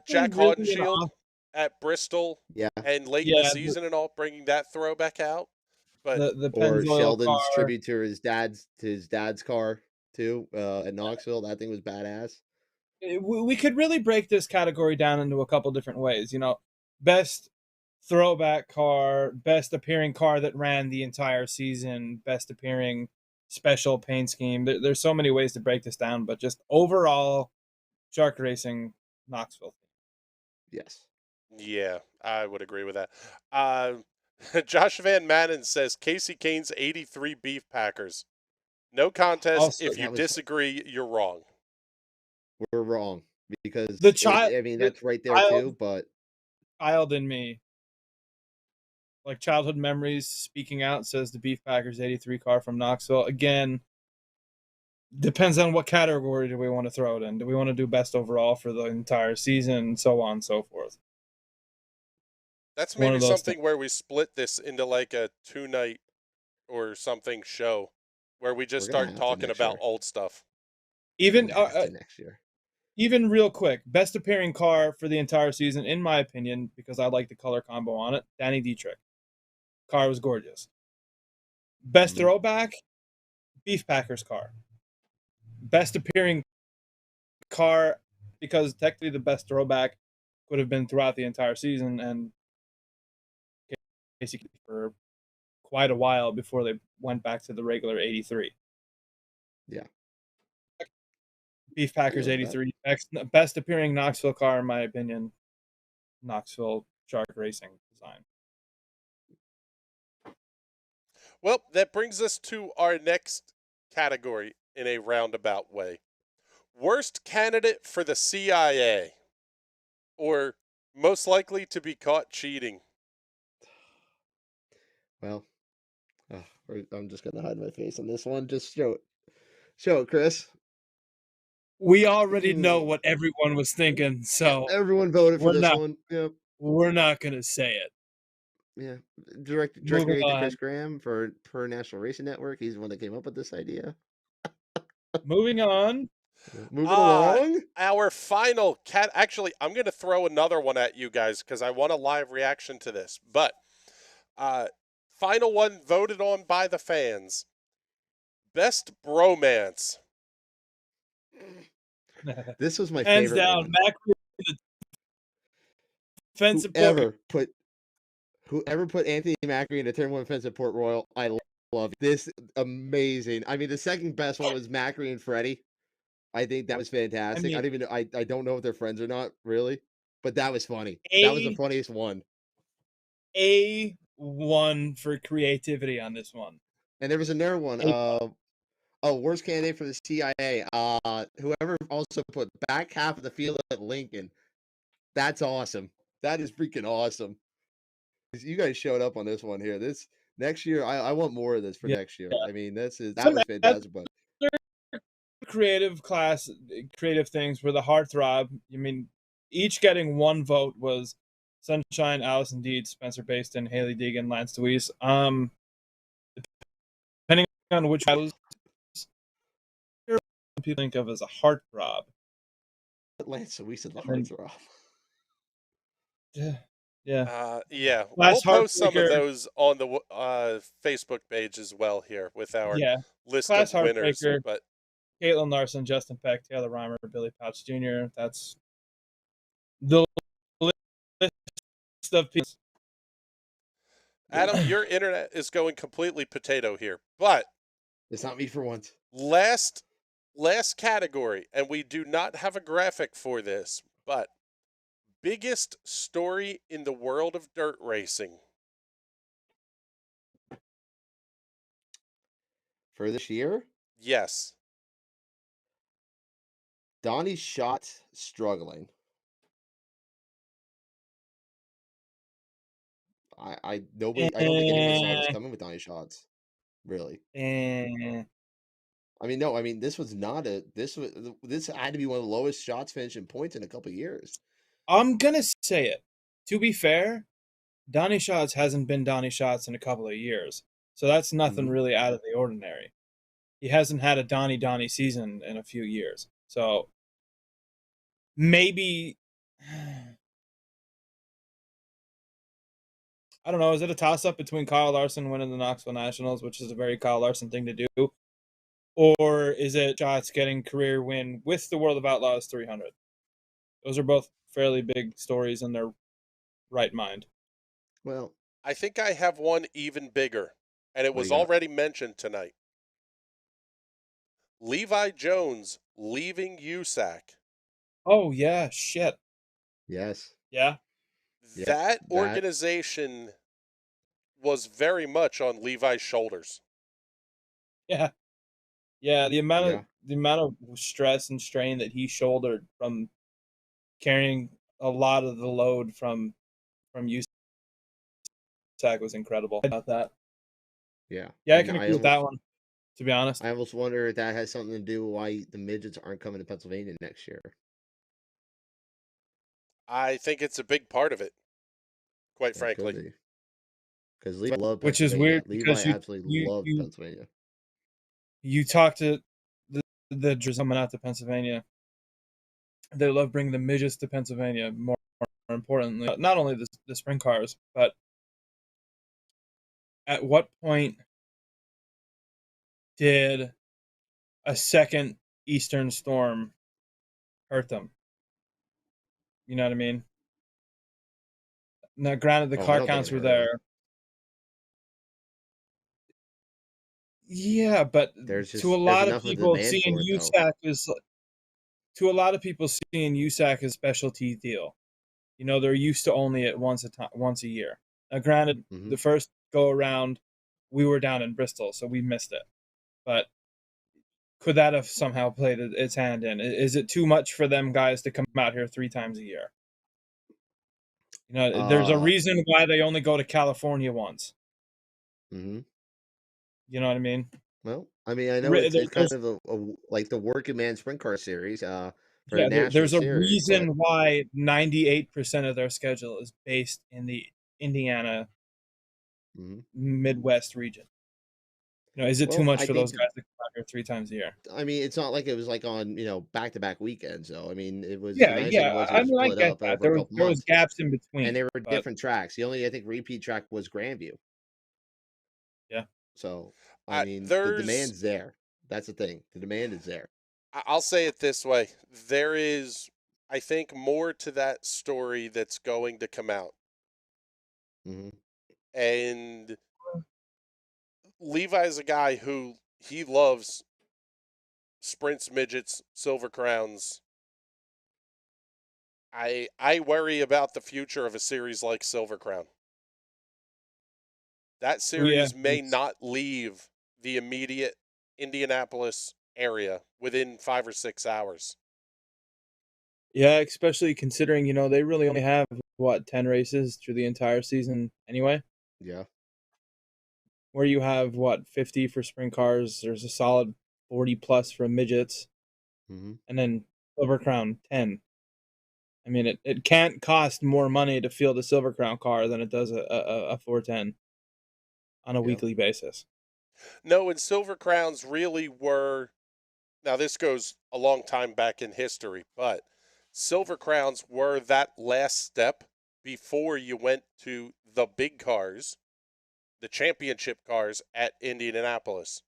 Jack really Hodenshield at Bristol Yeah. and late in the season and all, bringing that throwback out. But the or Pennzoil Sheldon's car. tribute to his dad's car too at Knoxville. That thing was badass. We could really break this category down into a couple different ways. Best throwback car, best appearing car that ran the entire season, best appearing special paint scheme. There's so many ways to break this down, but just overall, Shark Racing Knoxville. Yes. Yeah, I would agree with that. Josh Van Manen says Casey Kane's 83 Beef Packers. No contest. Also, if you disagree, you're wrong. We're wrong because the child. that's right there too. But child in me, like childhood memories, speaking out, says the Beef Packers 83 car from Knoxville. Again, depends on what category do we want to throw it in. Do we want to do best overall for the entire season, and so on and so forth? That's maybe something where we split this into like a 2-night or something show where we just start talking about old stuff. Even next year. Even real quick, best appearing car for the entire season, in my opinion, because I like the color combo on it, Danny Dietrich. Car was gorgeous. Best throwback, Beef Packers car. Best appearing car, because technically the best throwback could have been throughout the entire season, and basically for quite a while before they went back to the regular 83. Yeah. Beef Packers 83. Best appearing Knoxville car, in my opinion. Knoxville Shark Racing design. Well, that brings us to our next category in a roundabout way. Worst candidate for the CIA, or most likely to be caught cheating. Well, I'm just going to hide my face on this one. Just show it, Chris. We already know what everyone was thinking, so everyone voted for this one. Yep. We're not going to say it. Yeah, director to Chris Graham for National Racing Network. He's the one that came up with this idea. Moving on. Moving along. Our final actually, I'm going to throw another one at you guys because I want a live reaction to this. But final one voted on by the fans. Best bromance. This was my hands favorite down. one. Fence whoever put Anthony Macri in a turn one fence at Port Royal, I love this. Amazing. I mean, the second best one was Macri and Freddie. I think that was fantastic. I mean, don't even know. I don't know if they're friends or not, really, but that was funny. That was the A funniest one. A1 for creativity on this one. And there was another one. A1. Worst candidate for the CIA. Whoever also put back half of the field at Lincoln. That's awesome. That is freaking awesome. You guys showed up on this one here. This next year, I want more of this for Yeah. next year. I mean, that was Some fantastic. But creative things were the heartthrob. I mean, each getting one vote was Sunshine, Allison Deed, Spencer Baston, Haley Deegan, Lance Deweese. Depending on which battles people think of as a heartthrob. Lance Deweese said the heartthrob. Yeah. Yeah, Last we'll post some of Heartbreaker. those on the Facebook page as well here with our list Class of winners. Heartbreaker. But Caitlin Larson, Justin Peck, Taylor Reimer, Billy Pouch Jr. That's the list of people. Adam, your internet is going completely potato here. But It's not me for once. last category, and we do not have a graphic for this, but biggest story in the world of dirt racing. For this year, Yes. Donnie Schatz struggling. I don't think anyone saw this coming with Donnie Schatz. Really. I mean, no. I mean, this had to be one of the lowest shots finished in points in a couple of years. I'm gonna say it. To be fair, Donnie Schatz hasn't been Donnie Schatz in a couple of years, so that's nothing really out of the ordinary. He hasn't had a Donnie season in a few years, so maybe I don't know. Is it a toss-up between Kyle Larson winning the Knoxville Nationals, which is a very Kyle Larson thing to do, or is it Schatz getting career win with the World of Outlaws 300? Those are both fairly big stories in their right mind. Well, I think I have one even bigger, and it What do was you got? already mentioned tonight. Levi Jones leaving USAC. Oh yeah, shit. Yes. Yeah. That organization was very much on Levi's shoulders. Yeah. Yeah, the amount of stress and strain that he shouldered from carrying a lot of the load from USAC was incredible. About that. Yeah. Yeah, I can agree with that one, to be honest. I almost wonder if that has something to do with why the midgets aren't coming to Pennsylvania next year. I think it's a big part of it, quite frankly. Because Levi loved Which is Pennsylvania. weird because Levi absolutely loved Pennsylvania. You talk to the coming out to Pennsylvania. They love bringing the midgets to Pennsylvania. More importantly, not only the sprint cars, but at what point did a second Eastern storm hurt them? You know what I mean? Now, granted, the car counts were there. Yeah, but to a lot of people, seeing USAC is to a lot of people seeing USAC as a specialty deal. You know, they're used to only it once a year. Now, granted, the first go around, we were down in Bristol, so we missed it. But could that have somehow played its hand in? Is it too much for them guys to come out here 3 times a year? You know, there's a reason why they only go to California once. Mm-hmm. You know what I mean? Well, I mean, I know it's kind of like the working man sprint car series. For the national there's a series, reason why 98% of their schedule is based in the Indiana Midwest region. You know, is it too much for those guys to come out here 3 times a year? I mean, it's not like it was like on back-to-back weekends. So I mean, it was I get that. There was gaps in between, and they were different tracks. The only I think repeat track was Grandview. Yeah. So I mean, the demand's there. That's the thing. The demand is there. I'll say it this way: there is, I think, more to that story that's going to come out. And Levi's a guy who he loves sprints, midgets, silver crowns. I worry about the future of a series like Silver Crown. That series may not leave the immediate Indianapolis area within 5 or 6 hours. Yeah, especially considering, they really only have, 10 races through the entire season anyway? Yeah. Where you have, 50 for sprint cars, there's a solid 40 plus for midgets, and then Silver Crown 10. I mean, it can't cost more money to field a Silver Crown car than it does a 410 on a weekly basis. No, and Silver Crowns really were, now this goes a long time back in history, but Silver Crowns were that last step before you went to the big cars, the championship cars at Indianapolis.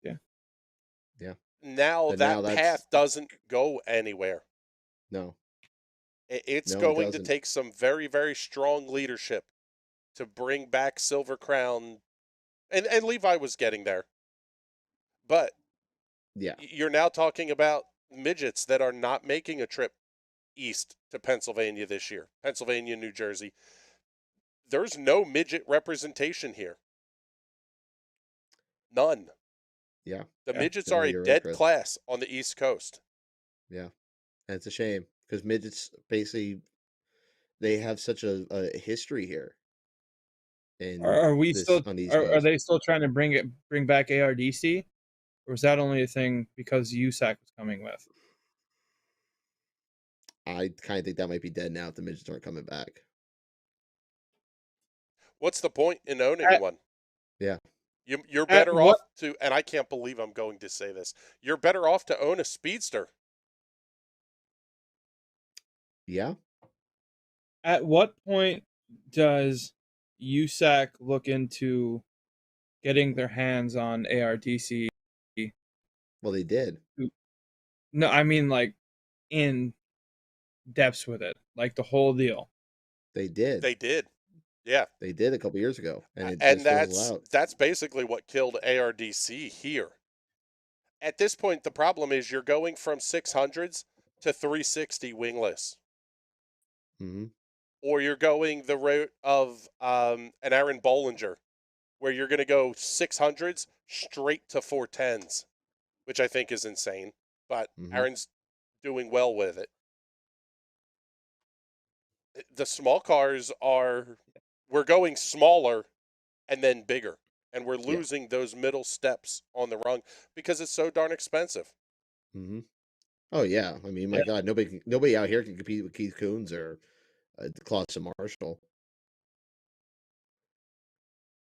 Yeah. Now that path doesn't go anywhere. No. It's going to take some very, very strong leadership to bring back Silver Crown. And Levi was getting there. But you're now talking about midgets that are not making a trip east to Pennsylvania this year. Pennsylvania, New Jersey. There's no midget representation here. None. Yeah. The midgets are a dead class on the East Coast. Yeah. And it's a shame because midgets basically, they have such a history here. Are we still are they still trying to bring back ARDC, or was that only a thing because USAC was coming with? I kind of think that might be dead now if the midgets aren't coming back. What's the point in owning one? Yeah. You're better off to, and I can't believe I'm going to say this, you're better off to own a speedster. Yeah. At what point does USAC look into getting their hands on ARDC? Well, they did. No, I mean like in depths with it, like the whole deal. They did. They did. Yeah. They did a couple years ago. And that's basically what killed ARDC here. At this point, the problem is you're going from 600s to 360 wingless. Or you're going the route of an Aaron Bollinger, where you're going to go 600s straight to 410s, which I think is insane. But Aaron's doing well with it. The small cars we're going smaller and then bigger. And we're losing those middle steps on the rung because it's so darn expensive. Oh, yeah. I mean, my God, nobody out here can compete with Keith Coons or Clausen Marshall.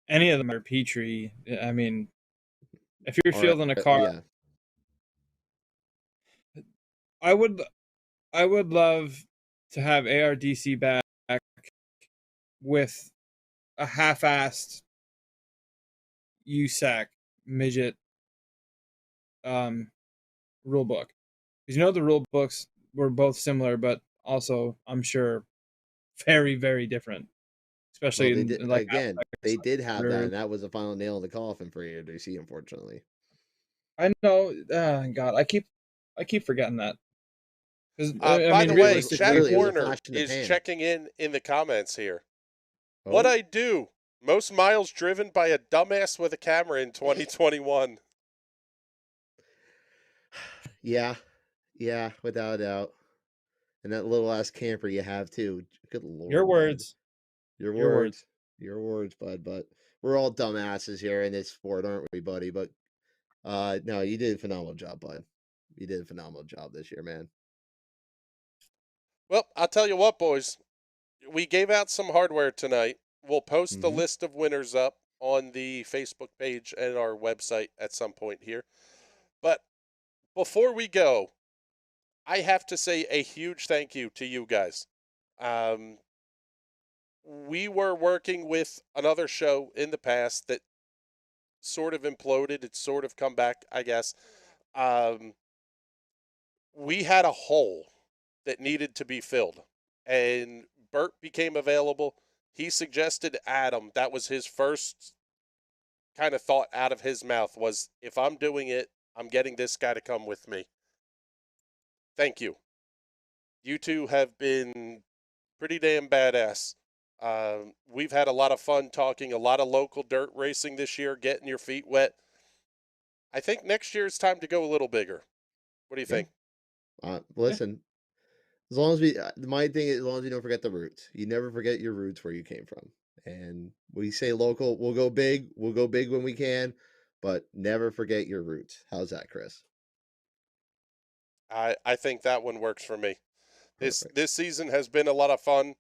Any of them are Petrie. I mean, if you're fielding a car, I would love to have ARDC back with a half-assed USAC midget rule book. Because the rule books were both similar, but also, I'm sure, very, very different. Especially they did have that, and that was the final nail in the coffin for ARDC, unfortunately. I know. God, I keep forgetting that. By the way, Jack Warner is checking in the comments here. Oh? What I do? Most miles driven by a dumbass with a camera in 2021. Yeah, without a doubt. And that little ass camper you have too. Good Lord. Your words. Your words, bud. But we're all dumbasses here in this sport, aren't we, buddy? But no, you did a phenomenal job, bud. You did a phenomenal job this year, man. Well, I'll tell you what, boys. We gave out some hardware tonight. We'll post the list of winners up on the Facebook page and our website at some point here. But before we go, I have to say a huge thank you to you guys. We were working with another show in the past that sort of imploded. It's sort of come back, I guess. We had a hole that needed to be filled, and Bert became available. He suggested Adam. That was his first kind of thought out of his mouth was, if I'm doing it, I'm getting this guy to come with me. Thank you. You two have been pretty damn badass. We've had a lot of fun talking, a lot of local dirt racing this year, getting your feet wet. I think next year it's time to go a little bigger. What do you Yeah. think? Listen, as long as my thing is, as long as you don't forget the roots, you never forget your roots where you came from. And we say local, we'll go big. We'll go big when we can, but never forget your roots. How's that, Chris? I think that one works for me. Perfect. This season has been a lot of fun.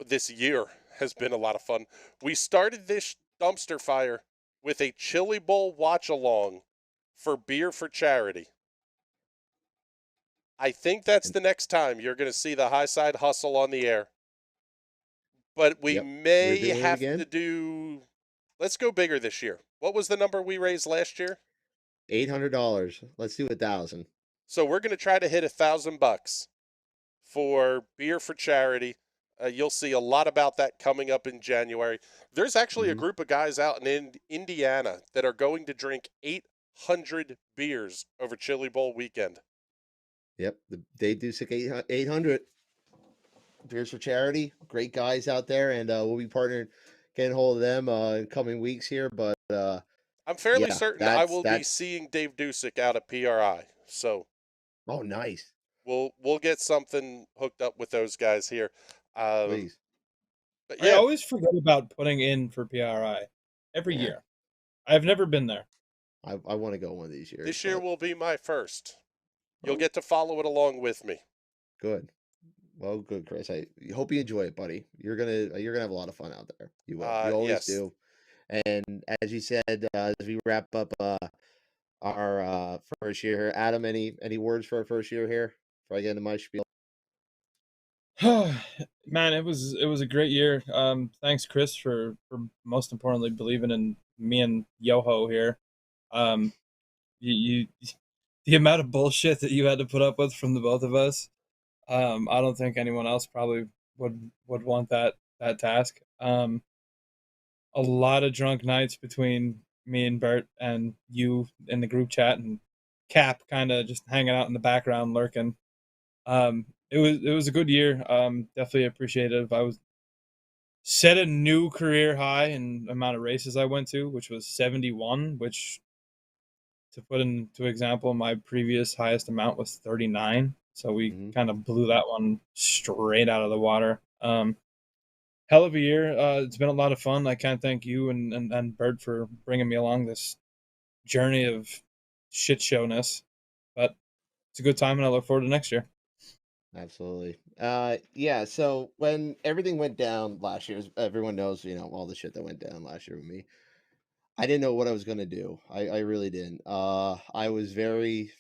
This year has been a lot of fun. We started this dumpster fire with a Chili Bowl watch along for beer for charity. I think that's And the next time you're going to see the Highside Hustle on the air. But we yep, we're may doing it have again. to do. Let's go bigger this year. What was the number we raised last year? $800. Let's do 1,000. So we're going to try to hit $1,000 for beer for charity. You'll see a lot about that coming up in January. There's actually a Mm-hmm. group of guys out in Indiana that are going to drink 800 beers over Chili Bowl weekend. Yep, they do sick 800 beers for charity. Great guys out there, and we'll be partnering, getting hold of them in coming weeks here. But I'm fairly yeah, certain I that's will be seeing Dave Dusick out at PRI. So oh nice, we'll get something hooked up with those guys here. please. But I yeah, always forget about putting in for PRI every Yeah, year. I've never been there. I want to go one of these years, this year but will be my first. You'll oh, get to follow it along with me. good. Well, good, Chris. I hope you enjoy it, buddy. You're gonna have a lot of fun out there. You will. You always Yes. do. And as you said, as we wrap up our first year here, Adam, any words for our first year here before I get into my spiel? Man, it was a great year. Thanks, Chris, for most importantly believing in me and Yoho here. Um, you the amount of bullshit that you had to put up with from the both of us. I don't think anyone else probably would want that task. A lot of drunk nights between me and Bert and you in the group chat, and Cap kind of just hanging out in the background lurking. It was a good year. Definitely appreciative. I was set a new career high in amount of races I went to, which was 71, which, to put into example, my previous highest amount was 39. So we Mm-hmm. kind of blew that one straight out of the water. Hell of a year. It's been a lot of fun. I can't thank you and Bert for bringing me along this journey of shit showness, but it's a good time, and I look forward to next year. Absolutely. Yeah. So when everything went down last year, as everyone knows, all the shit that went down last year with me. I didn't know what I was gonna do. I really didn't. I was very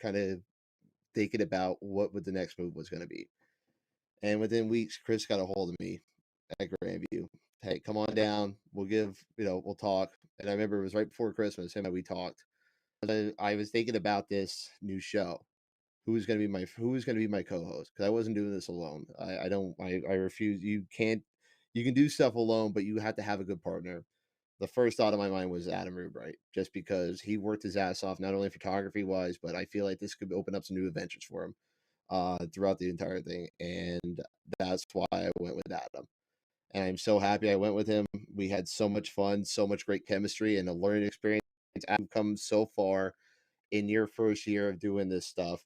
kind of thinking about what would the next move was gonna be. And within weeks, Chris got a hold of me at Grandview. Hey, come on down. We'll talk. And I remember it was right before Christmas. Him and we talked. I was thinking about this new show. Who was gonna be my co-host? Because I wasn't doing this alone. I refuse. You can do stuff alone, but you have to have a good partner. The first thought of my mind was Adam Rubright, just because he worked his ass off, not only photography wise, but I feel like this could open up some new adventures for him throughout the entire thing. And that's why I went with Adam. And I'm so happy I went with him. We had so much fun, so much great chemistry, and a learning experience. I've come so far in your first year of doing this stuff.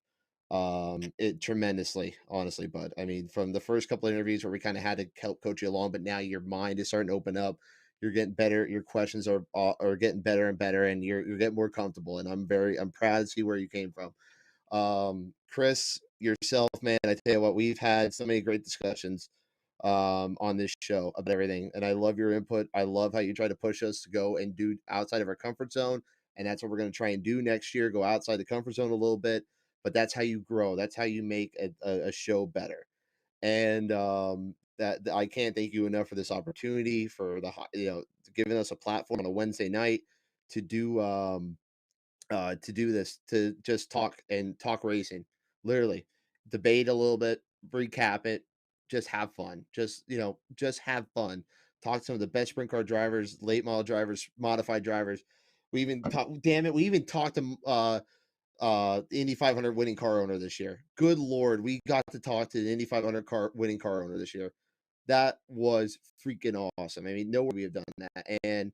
It tremendously, honestly, bud. I mean, from the first couple of interviews where we kind of had to help coach you along, but now your mind is starting to open up. You're getting better. Your questions are getting better and better, and you're getting more comfortable. And I'm proud to see where you came from. Chris, yourself, man. I tell you what, we've had so many great discussions on this show about everything, and I love your input. I love how you try to push us to go and do outside of our comfort zone, and that's what we're going to try and do next year. Go outside the comfort zone a little bit, but that's how you grow. That's how you make a show better. And that I can't thank you enough for this opportunity, for giving us a platform on a Wednesday night to do this, to just talk racing, literally debate a little bit, recap it, just have fun, just have fun, talked to some of the best sprint car drivers, late model drivers, modified drivers. We even talked, damn it, we even talked to the Indy 500 winning car owner this year. Good Lord, we got to talk to the Indy 500 winning car owner this year. That was freaking awesome. I mean, nowhere we have done that. And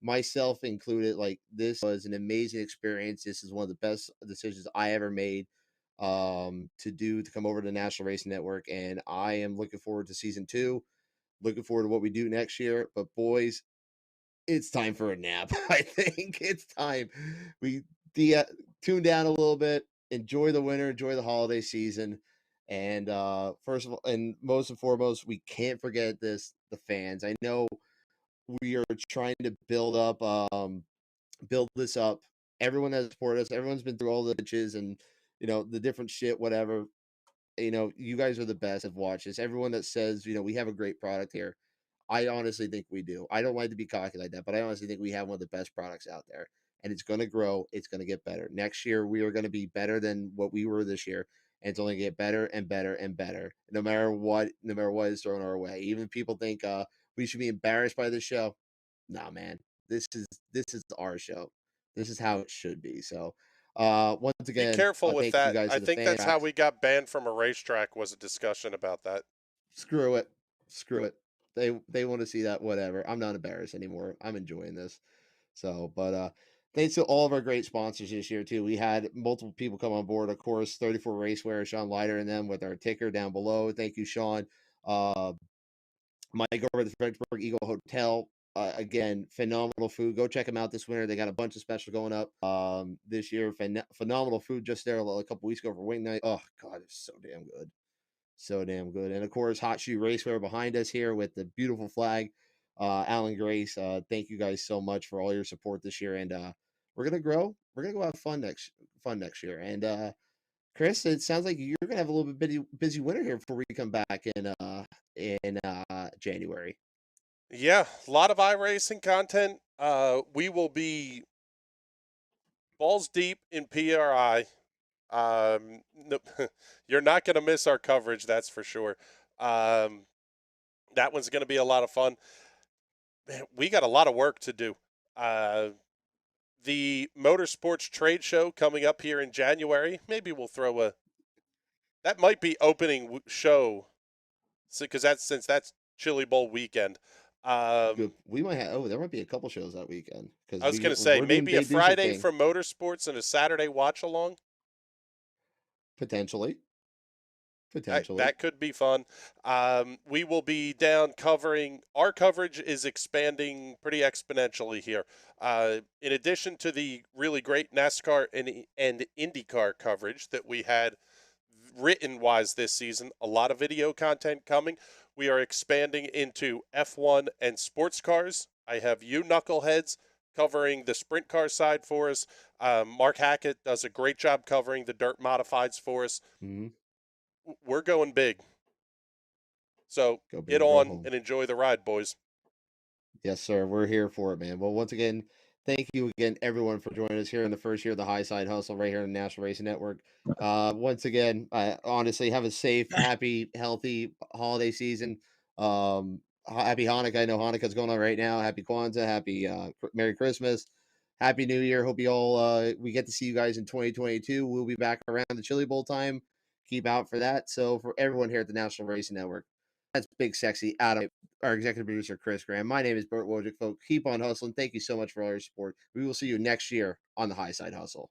myself included, like, this was an amazing experience. This is one of the best decisions I ever made to come over to the National Racing Network. And I am looking forward to season 2, looking forward to what we do next year. But boys, it's time for a nap. I think it's time we tune down a little bit, enjoy the winter, enjoy the holiday season. And first of all, and most and foremost, we can't forget the fans. I know we are trying to build this up. Everyone that supported us, everyone's been through all the ditches and the different shit, whatever. You guys are the best of watches. Everyone that says, we have a great product here. I honestly think we do. I don't like to be cocky like that, but I honestly think we have one of the best products out there, and it's going to grow. It's going to get better. Next year, we are going to be better than what we were this year, and it's only going to get better and better and better. No matter what is thrown our way. Even people think we should be embarrassed by this show. Nah, man, this is our show. This is how it should be. So, once Be again, careful with thank you that. guys I to the think fans. that's how we got banned from a racetrack, was a discussion about that. Screw it. Screw it. They want to see that, whatever. I'm not embarrassed anymore. I'm enjoying this. So, but thanks to all of our great sponsors this year too. We had multiple people come on board. Of course, 34 Racewear, Sean Leiter and them with our ticker down below. Thank you, Sean. Mike over at the Fredericksburg Eagle Hotel. Again, phenomenal food. Go check them out this winter. They got a bunch of specials going up this year. Phenomenal food just there a couple weeks ago for Wing Night. Oh God, it's so damn good. So damn good. And of course, Hot Shoe Racewear behind us here with the beautiful flag. Alan Grace, thank you guys so much for all your support this year. And we're gonna grow. We're gonna go have fun next year. And Chris, it sounds like you're gonna have a little bit busy winter here before we come back in January. Yeah, a lot of iRacing content. We will be balls deep in PRI. No, you're not going to miss our coverage, that's for sure. That one's going to be a lot of fun. Man, we got a lot of work to do. The Motorsports Trade Show coming up here in January. Maybe we'll throw that might be opening show, because since that's Chili Bowl weekend. We might have. There might be a couple shows that weekend. I was going to say maybe a Friday from Motorsports and a Saturday watch along. Potentially. That could be fun. We will be down covering. Our coverage is expanding pretty exponentially here. In addition to the really great NASCAR and INDYCAR coverage that we had written-wise this season, a lot of video content coming. We are expanding into F1 and sports cars. I have you knuckleheads covering the sprint car side for us. Mark Hackett does a great job covering the dirt modifieds for us. Mm-hmm. We're going big. So get on and enjoy the ride, boys. Yes, sir. We're here for it, man. Well, once again, thank you again, everyone, for joining us here in the first year of the Highside Hustle right here on the National Racing Network. Once again, honestly, have a safe, happy, healthy holiday season. Happy Hanukkah. I know Hanukkah's going on right now. Happy Kwanzaa. Happy Merry Christmas. Happy New Year. Hope you all, we get to see you guys in 2022. We'll be back around the Chili Bowl time. Keep out for that. So for everyone here at the National Racing Network, that's Big Sexy Adam, our executive producer, Chris Graham. My name is Bert Wojcik, folks. Keep on hustling. Thank you so much for all your support. We will see you next year on the Highside Hustle.